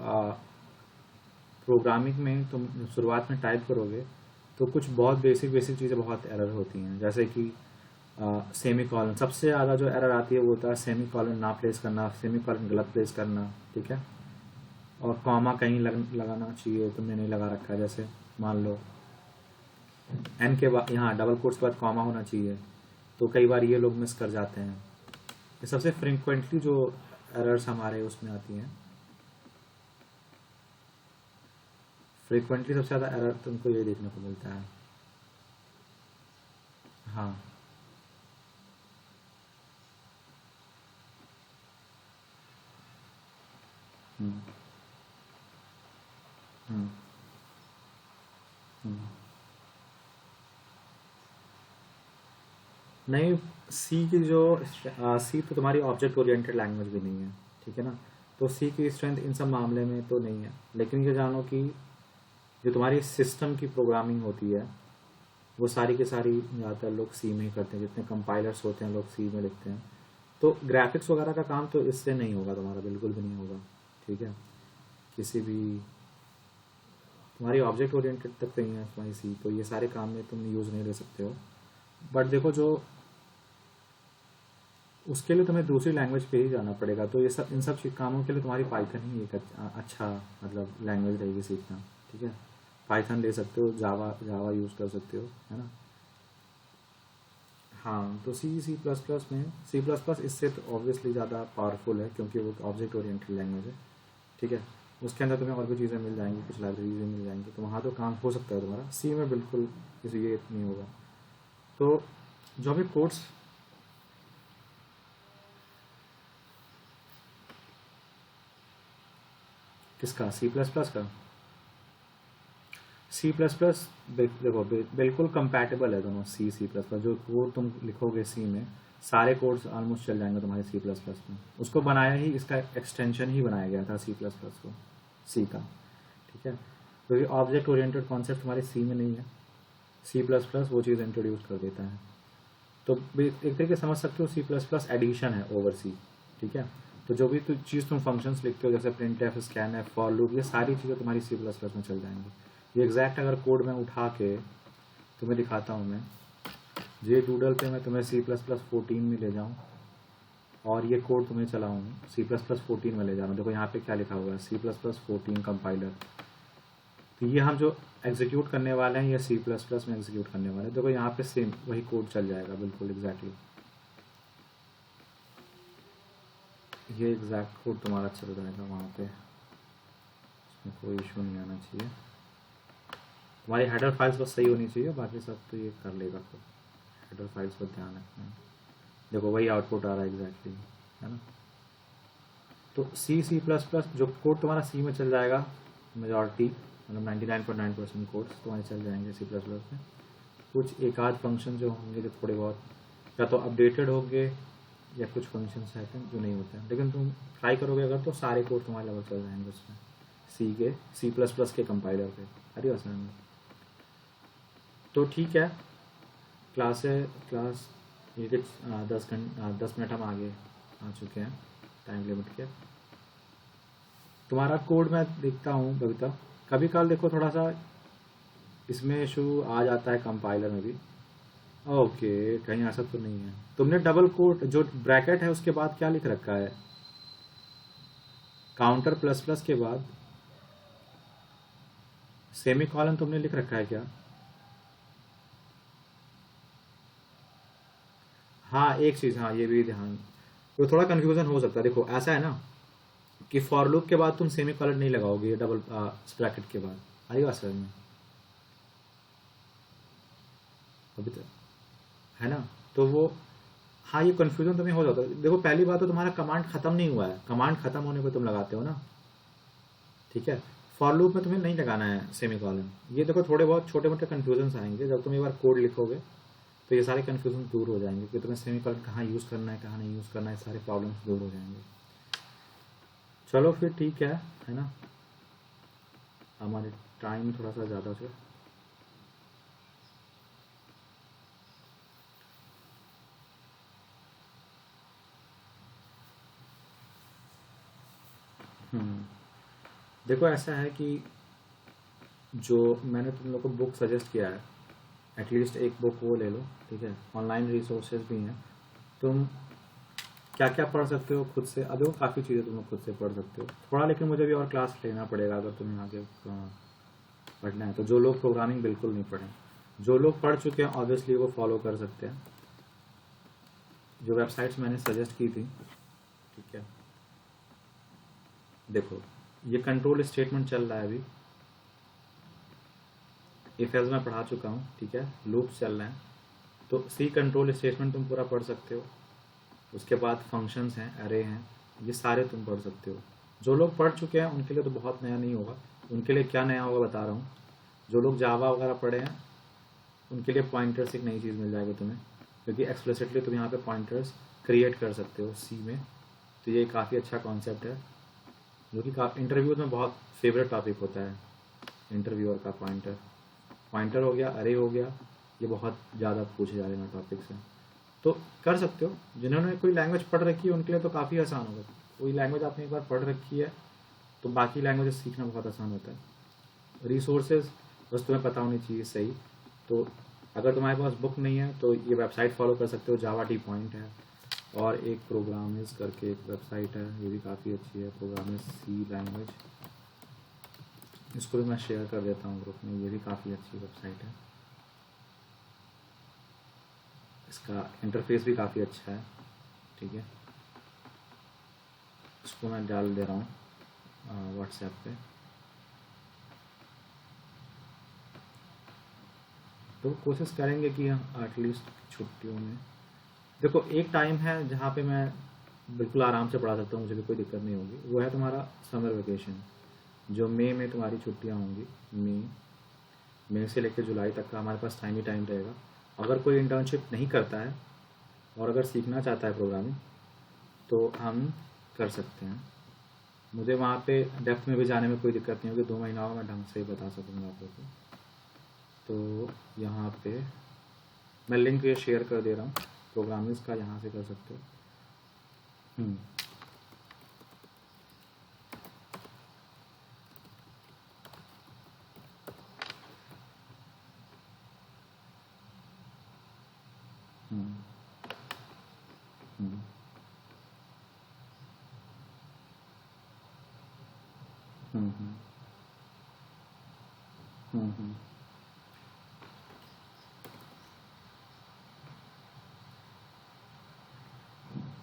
प्रोग्रामिंग में तुम शुरुआत में टाइप करोगे तो कुछ बहुत बेसिक बेसिक चीज़ें बहुत एरर होती हैं, जैसे कि सेमी कॉलन। सबसे ज़्यादा जो एरर आती है वो होता है सेमी कॉलन ना प्लेस करना, सेमी कॉलन गलत प्लेस करना, ठीक है। और कॉमा कहीं लगाना चाहिए, तुमने नहीं लगा रखा है, जैसे मान लो एन के बाद यहाँ डबल कोट्स के बाद कॉमा होना चाहिए, तो कई बार ये लोग मिस कर जाते हैं। ये सबसे फ्रिक्वेंटली जो एरर्स हमारे उसमें आती हैं, फ्रिक्वेंटली सबसे ज़्यादा एरर तुमको ये देखने को मिलता है। हाँ, हम्म, हम्म, हम्म। नहीं, सी की जो सी तो तुम्हारी ऑब्जेक्ट ओरिएंटेड लैंग्वेज भी नहीं है, ठीक है ना। तो सी की स्ट्रेंथ इन सब मामले में तो नहीं है, लेकिन ये जानो कि जो तुम्हारी सिस्टम की प्रोग्रामिंग होती है वो सारी की सारी ज़्यादातर लोग सी में ही करते हैं, जितने कंपाइलर्स होते हैं लोग सी में लिखते हैं। तो ग्राफिक्स वगैरह का काम तो इससे नहीं होगा तुम्हारा, बिल्कुल भी नहीं होगा, ठीक है। किसी भी तुम्हारी ऑब्जेक्ट ओरिएंटेड तक नहीं है तुम्हारी सी, तो ये सारे काम में तुम यूज़ नहीं ले सकते हो। बट देखो, जो उसके लिए तुम्हें दूसरी लैंग्वेज पे ही जाना पड़ेगा, तो ये सब इन सब कामों के लिए तुम्हारी पाइथन ही एक अच्छा मतलब लैंग्वेज रहेगी सीखना, ठीक है। पाइथन ले सकते हो, जावा जावा यूज़ कर सकते हो, है ना। हाँ, तो सी प्लस प्लस में सी प्लस प्लस इससे तो ऑब्वियसली ज़्यादा पावरफुल है, क्योंकि वो ऑब्जेक्ट ओरिएंटेड लैंग्वेज है, ठीक है। उसके अंदर तुम्हें और भी चीज़ें मिल जाएंगी, कुछ लाइब्रेरीज भी मिल जाएंगी, तो वहाँ तो काम हो सकता है तुम्हारा। सी में बिल्कुल किसी ये नहीं होगा। तो जो भी कोड्स, किसका? सी प्लस प्लस का। सी प्लस प्लस देखो बिल्कुल कंपैटिबल है दोनों, सी प्लस प्लस। जो कोड तुम लिखोगे सी में, सारे कोड्स ऑलमोस्ट चल जाएंगे तुम्हारे सी प्लस प्लस में। उसको बनाया ही, इसका एक्सटेंशन ही बनाया गया था सी प्लस प्लस को, सी का, ठीक है। क्योंकि ऑब्जेक्ट ओरिएंटेड कॉन्सेप्ट हमारे सी में नहीं है, सी प्लस प्लस वो चीज़ इंट्रोड्यूस कर देता है। तो एक तरीके समझ सकते हो सी प्लस प्लस एडिशन है ओवर सी, ठीक है। तो जो भी चीज़ तुम फंक्शंस लिखते हो जैसे print F, scan F, for loop, ये सारी चीज़ें तुम्हारी सी प्लस प्लस में चल जाएंगी। ये एग्जैक्ट अगर कोड में उठा के तुम्हें दिखाता हूँ मैं, जे डूडल पे मैं तुम्हें सी प्लस प्लस 14 में ले जाऊँ और ये कोड तुम्हें चलाऊँ सी प्लस प्लस 14 में ले जा रहा हूँ। देखो यहाँ पे क्या लिखा हुआ है, सी प्लस प्लस 14 कंपाइलर। तो ये हम जो एग्जीक्यूट करने वाले हैं ये सी प्लस प्लस में एग्जीक्यूट करने वाले हैं। देखो यहाँ पे सेम वही कोड चल जाएगा बिल्कुल एग्जैक्टली, ये एग्जैक्ट कोड तुम्हारा चल जाएगा वहाँ पे, इसमें कोई इशू नहीं आना चाहिए। तुम्हारी हेडर फाइल्स बस सही होनी चाहिए, बाकी सब तो ये कर लेगा खुद। हेडर फाइल्स पर ध्यान रखना है। देखो वही आउटपुट आ रहा है एग्जैक्टली, है ना। तो सी प्लस प्लस जो कोड तुम्हारा सी में चल जाएगा, मेजॉरिटी मतलब 99.9% कोड्स तुम्हारे चल जाएंगे सी प्लस प्लस में। कुछ एक आध फंक्शन जो होंगे जो थोड़े बहुत या तो अपडेटेड होंगे या कुछ फंक्शन रहते हैं जो नहीं होते हैं, लेकिन तुम ट्राई करोगे अगर तो सारे कोड तुम्हारे लगभग चल जाएंगे उसमें, सी प्लस प्लस के कंपाइलर पे। अरे आसान है। तो ठीक है, क्लास ये 10 मिनट हम आगे आ चुके हैं टाइम लिमिट के। तुम्हारा कोड मैं देखता हूँ बबीता, कभी कल देखो थोड़ा सा इसमें इशू आ जाता है कंपाइलर में भी। ओके, कहीं ऐसा तो नहीं है। तुमने डबल कोट जो ब्रैकेट है उसके बाद क्या लिख रखा है? काउंटर प्लस प्लस के बाद सेमी कॉलन तुमने लिख रखा है क्या? हाँ एक चीज़, हाँ ये भी ध्यान, तो थोड़ा कन्फ्यूजन हो सकता है। देखो ऐसा है ना कि फॉर लूप के बाद तुम सेमी कॉलन नहीं लगाओगे डबल ब्रैकेट के बाद, आई बात समझ में? अभी तक है ना, तो वो हाँ ये कन्फ्यूजन तुम्हें हो जाता है। देखो पहली बात तो तुम्हारा कमांड खत्म नहीं हुआ है, कमांड खत्म होने पे तुम लगाते हो ना, ठीक है। फॉर लूप में तुम्हें नहीं लगाना है सेमी कॉलन। ये देखो थोड़े बहुत छोटे मोटे कन्फ्यूजन आएंगे जब तुम एक बार कोड लिखोगे, तो ये सारे कन्फ्यूजन दूर हो जाएंगे कि तुम्हें सेमी कॉलन कहाँ यूज़ करना है कहाँ नहीं यूज़ करना है, सारे प्रॉब्लम्स दूर हो जाएंगे। चलो फिर ठीक है ना, हमारे टाइम थोड़ा सा ज़्यादा हो गया। देखो ऐसा है कि जो मैंने तुम लोग को बुक सजेस्ट किया है, एटलीस्ट एक बुक वो ले लो, ठीक है। ऑनलाइन रिसोर्सेज भी हैं, तुम क्या क्या पढ़ सकते हो खुद से। अब वो काफ़ी चीज़ें तुम लोग खुद से पढ़ सकते हो थोड़ा, लेकिन मुझे भी और क्लास लेना पड़ेगा अगर तुम्हें आगे पढ़ना है। तो जो लोग प्रोग्रामिंग बिल्कुल नहीं पढ़े, जो लोग पढ़ चुके हैं ऑब्वियसली वो फॉलो कर सकते हैं जो वेबसाइट्स मैंने सजेस्ट की थी, ठीक है। देखो ये कंट्रोल स्टेटमेंट चल रहा है अभी, इफ एल्स मैं पढ़ा चुका हूँ, ठीक है। लूप चल रहे हैं, तो सी कंट्रोल स्टेटमेंट तुम पूरा पढ़ सकते हो। उसके बाद फंक्शंस हैं, अरे हैं, ये सारे तुम पढ़ सकते हो। जो लोग पढ़ चुके हैं उनके लिए तो बहुत नया नहीं होगा, उनके लिए क्या नया होगा बता रहा हूँ। जो लोग जावा वगैरह पढ़े हैं उनके लिए पॉइंटर्स एक नई चीज़ मिल जाएगी तुम्हें, क्योंकि एक्सप्लिसिटली तुम यहाँ पे पॉइंटर्स क्रिएट कर सकते हो सी में। तो ये काफ़ी अच्छा कॉन्सेप्ट है जो कि इंटरव्यूज में बहुत फेवरेट टॉपिक होता है, इंटरव्यूअर का पॉइंटर हो गया, अरे हो गया, ये बहुत ज़्यादा पूछे जा रहे हैं टॉपिक्स हैं। तो कर सकते हो, जिन्होंने कोई लैंग्वेज पढ़ रखी है उनके लिए तो काफ़ी आसान होगा। कोई लैंग्वेज आपने एक बार पढ़ रखी है तो बाकी लैंग्वेजेस सीखना बहुत आसान होता है। रिसोर्सेज बस तुम्हें पता होनी चाहिए सही। तो अगर तुम्हारे पास बुक नहीं है तो ये वेबसाइट फॉलो कर सकते हो, जावा टी पॉइंट है, और एक प्रोग्रामिज करके एक वेबसाइट है, ये भी काफ़ी अच्छी है, प्रोग्रामिज सी लैंग्वेज। इसको भी मैं शेयर कर देता हूँ ग्रुप में, ये भी काफ़ी अच्छी वेबसाइट है, इसका इंटरफेस भी काफ़ी अच्छा है, ठीक है। इसको मैं डाल दे रहा हूँ व्हाट्सएप पे। तो कोशिश करेंगे कि हम एटलीस्ट छुट्टियों में, देखो एक टाइम है जहाँ पे मैं बिल्कुल आराम से पढ़ा सकता हूँ, मुझे भी कोई दिक्कत नहीं होगी, वो है तुम्हारा समर वेकेशन। जो मई में तुम्हारी छुट्टियाँ होंगी, मई से लेकर जुलाई तक का हमारे पास टाइम ही टाइम रहेगा। अगर कोई इंटर्नशिप नहीं करता है और अगर सीखना चाहता है प्रोग्रामिंग, तो हम कर सकते हैं। मुझे वहाँ पे डेप्थ में भी जाने में कोई दिक्कत नहीं होगी, 2 महीना में मैं ढंग से बता सकूँगा आप लोग को। तो यहाँ पे मैं लिंक ये शेयर कर दे रहा हूँ प्रोग्रामिंग्स का, यहाँ से कर सकते हो। हम्म, हम्म, हम्म, हम्म, हम्म।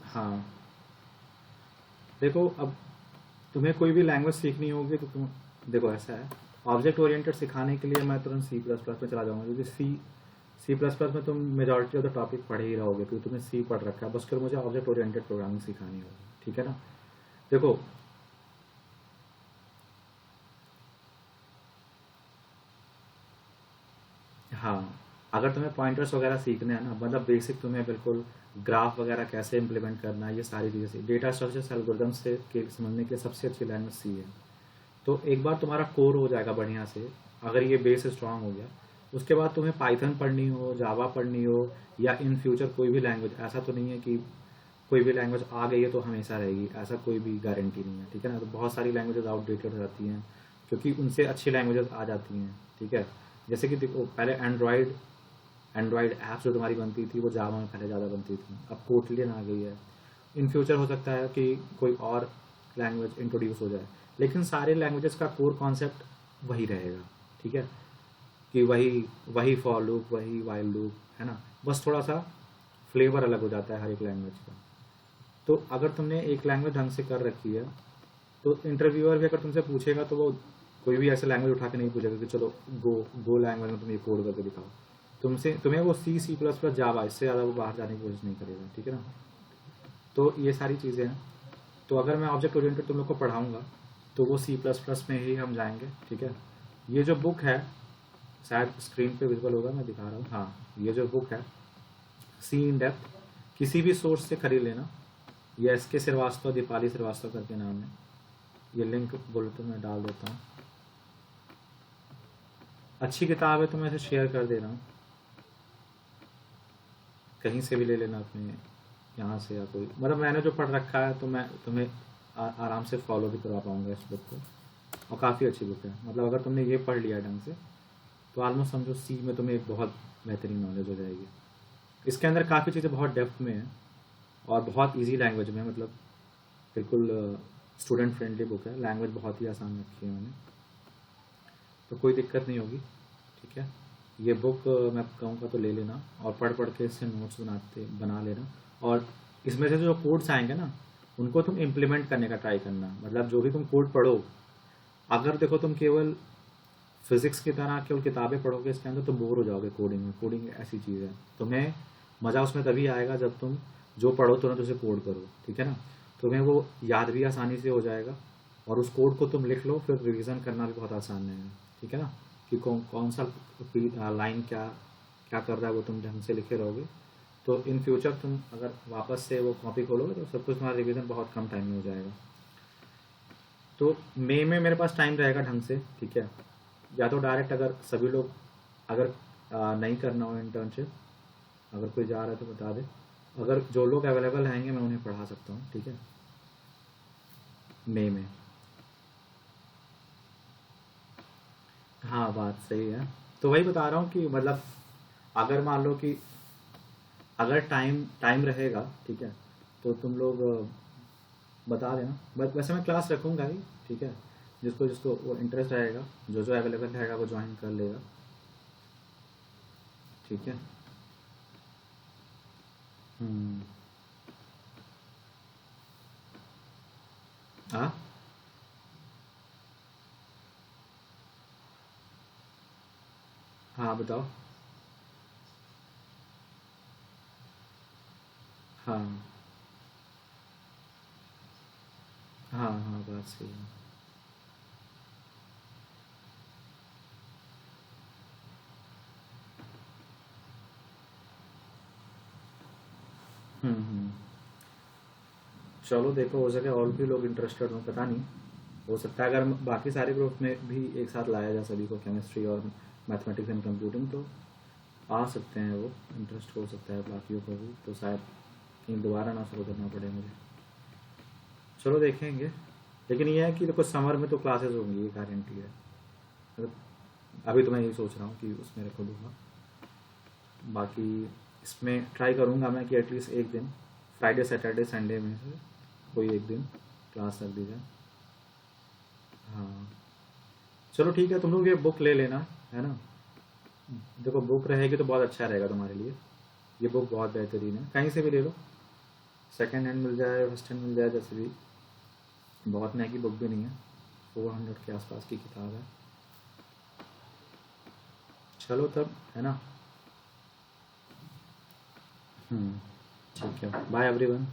हाँ, देखो अब तुम्हें कोई भी लैंग्वेज सीखनी होगी तो तुम देखो, ऐसा है, ऑब्जेक्ट ओरिएंटेड सिखाने के लिए मैं तुरंत सी प्लस प्लस में चला जाऊँगा, क्योंकि सी प्लस प्लस में तुम मेजॉरिटी ऑफ द टॉपिक पढ़ ही रहोगे, क्योंकि तुमने सी पढ़ रखा है, बस फिर मुझे ऑब्जेक्ट ओरिएंटेड प्रोग्रामिंग सिखानी होगी, ठीक है ना। देखो, हाँ, अगर तुम्हें पॉइंटर्स वगैरह सीखने हैं ना, मतलब बेसिक तुम्हें बिल्कुल ग्राफ वगैरह कैसे इंप्लीमेंट करना है, ये सारी चीज़ें डेटा स्ट्रक्चर्स एल्गोरिदम से के समझने के लिए सबसे अच्छी लैंग्वेज सी है। तो एक बार तुम्हारा कोर हो जाएगा बढ़िया से, अगर ये बेस स्ट्रांग हो गया, उसके बाद तुम्हें पाइथन पढ़नी हो, जावा पढ़नी हो, या इन फ्यूचर कोई भी लैंग्वेज, ऐसा तो नहीं है कि कोई भी लैंग्वेज आ गई है तो हमेशा रहेगी, ऐसा कोई भी गारंटी नहीं है, ठीक है ना। तो बहुत सारी लैंग्वेजेस आउटडेटेड हो जाती हैं, क्योंकि उनसे अच्छी लैंग्वेजेस आ जाती हैं, ठीक है। जैसे कि देखो, पहले एंड्रॉयड एंड्रॉयड ऐप्स जो तुम्हारी बनती थी वो जावा में पहले ज़्यादा बनती थी, अब कोटलियन आ गई है। इन फ्यूचर हो सकता है कि कोई और लैंग्वेज इंट्रोड्यूस हो जाए, लेकिन सारे लैंग्वेजेस का कोर कॉन्सेप्ट वही रहेगा, ठीक है, कि वही वही फॉर लूप, वही वाइल लूप, है ना। बस थोड़ा सा फ्लेवर अलग हो जाता है हर एक लैंग्वेज का। तो अगर तुमने एक लैंग्वेज ढंग से कर रखी है, तो इंटरव्यूअर भी अगर तुमसे पूछेगा तो वो कोई भी ऐसे लैंग्वेज उठा के नहीं पूछेगा कि चलो गो लैंग्वेज में तुम ये कोड करके दिखाओ। तुमसे तुम्हें वो सी प्लस प्लस जावा, इससे ज़्यादा वो बाहर जाने की कोशिश नहीं करेगा, ठीक है ना। तो ये सारी चीज़ें हैं। तो अगर मैं ऑब्जेक्ट ओरिएंटेड तुम लोग को पढ़ाऊँगा, तो वो सी प्लस प्लस में ही हम जाएंगे, ठीक है। ये जो बुक है, शायद स्क्रीन पे विजुअल होगा, मैं दिखा रहा हूँ, हाँ, ये जो बुक है सी इन डेप्थ, किसी भी सोर्स से खरीद लेना। ये एस के श्रीवास्तव, दीपाली श्रीवास्तव करके नाम है। ये लिंक बोलो तो मैं डाल देता हूँ। अच्छी किताब है तो मैं इसे शेयर कर दे रहा हूँ, कहीं से भी ले लेना अपने यहाँ से, या कोई, मतलब मैंने जो पढ़ रखा है तो मैं तुम्हें आराम से फॉलो भी करवा पाऊँगा इस बुक को। और काफ़ी अच्छी बुक है, मतलब अगर तुमने ये पढ़ लिया ढंग से, तो ऑलमोस्ट समझो सी में तुम्हें एक बहुत बेहतरीन नॉलेज हो जाएगी। इसके अंदर काफ़ी चीज़ें बहुत डेप्थ में है और बहुत इजी लैंग्वेज में है, मतलब बिल्कुल स्टूडेंट फ्रेंडली बुक है, लैंग्वेज बहुत ही आसान रखी है मैंने, तो कोई दिक्कत नहीं होगी, ठीक है। ये बुक मैं कहूँगा तो ले लेना, और पढ़ पढ़ के इससे नोट्स बना लेना। और इसमें से जो कोड्स आएंगे ना, उनको तुम इम्प्लीमेंट करने का ट्राई करना, मतलब जो भी तुम कोड पढ़ो, अगर देखो तुम केवल फिजिक्स की तरह केवल किताबें पढ़ोगे इसके अंदर, तो बोर हो जाओगे कोडिंग में। कोडिंग ऐसी चीज़ है, तुम्हें मज़ा उसमें तभी आएगा जब तुम जो पढ़ो तुरंत उसे कोड करो, ठीक है ना। तुम्हें वो याद भी आसानी से हो जाएगा, और उस कोड को तुम लिख लो, फिर रिवीजन करना भी बहुत आसान है, ठीक है ना। कि कौन कौन सा लाइन क्या क्या कर रहा है वो तुम ढंग से लिखे रहोगे, तो इन फ्यूचर तुम अगर वापस से वो कॉपी खोलोगे तो सब कुछ तुम्हारा रिवीजन बहुत कम टाइम में हो जाएगा। तो मई में मेरे पास टाइम रहेगा ढंग से, ठीक है। या तो डायरेक्ट, अगर सभी लोग, अगर नहीं करना हो इंटर्नशिप, अगर कोई जा रहा है तो बता दे, अगर जो लोग अवेलेबल रहेंगे मैं उन्हें पढ़ा सकता हूँ, ठीक है, मई में। हाँ, बात सही है। तो वही बता रहा हूँ कि मतलब अगर मान लो कि अगर टाइम टाइम रहेगा, ठीक है, तो तुम लोग बता देना। बट वैसे मैं क्लास रखूँगा ही, ठीक है, जिसको जिसको वो इंटरेस्ट रहेगा, जो जो अवेलेबल रहेगा वो ज्वाइन कर लेगा, ठीक है। हम्म। हाँ, हाँ, बताओ। हाँ, हाँ, हाँ, बात सही है। हम्म। चलो देखो, हो सके और भी लोग इंटरेस्टेड हो, पता नहीं, हो सकता है अगर बाकी सारे ग्रुप में भी एक साथ लाया जाए सभी को, केमिस्ट्री और मैथमेटिक्स एंड कंप्यूटिंग, तो आ सकते हैं वो, इंटरेस्ट हो सकता है बाकियों को भी, तो शायद कहीं दोबारा ना शुरू करना पड़े मुझे। चलो देखेंगे। लेकिन ये है कि देखो समर में तो क्लासेस होंगी, ये गारंटी है। मतलब अभी तो मैं यही सोच रहा हूँ कि उसमें रख दूँगा। बाकी इसमें ट्राई करूँगा मैं कि एटलीस्ट एक दिन फ्राइडे सैटरडे संडे में से कोई एक दिन क्लास रख दी जाए। हाँ चलो ठीक है, तुम लोग ये बुक ले लेना, है ना। देखो बुक रहेगी तो बहुत अच्छा रहेगा तुम्हारे लिए। ये बुक बहुत बेहतरीन है, कहीं से भी ले लो, सेकेंड हैंड मिल जाए, फर्स्ट हैंड मिल जाए, जैसे भी। बहुत महंगी बुक भी नहीं है, 400 के आसपास की किताब है। चलो तब, है ना। हम्म, ठीक है, बाय एवरीवन।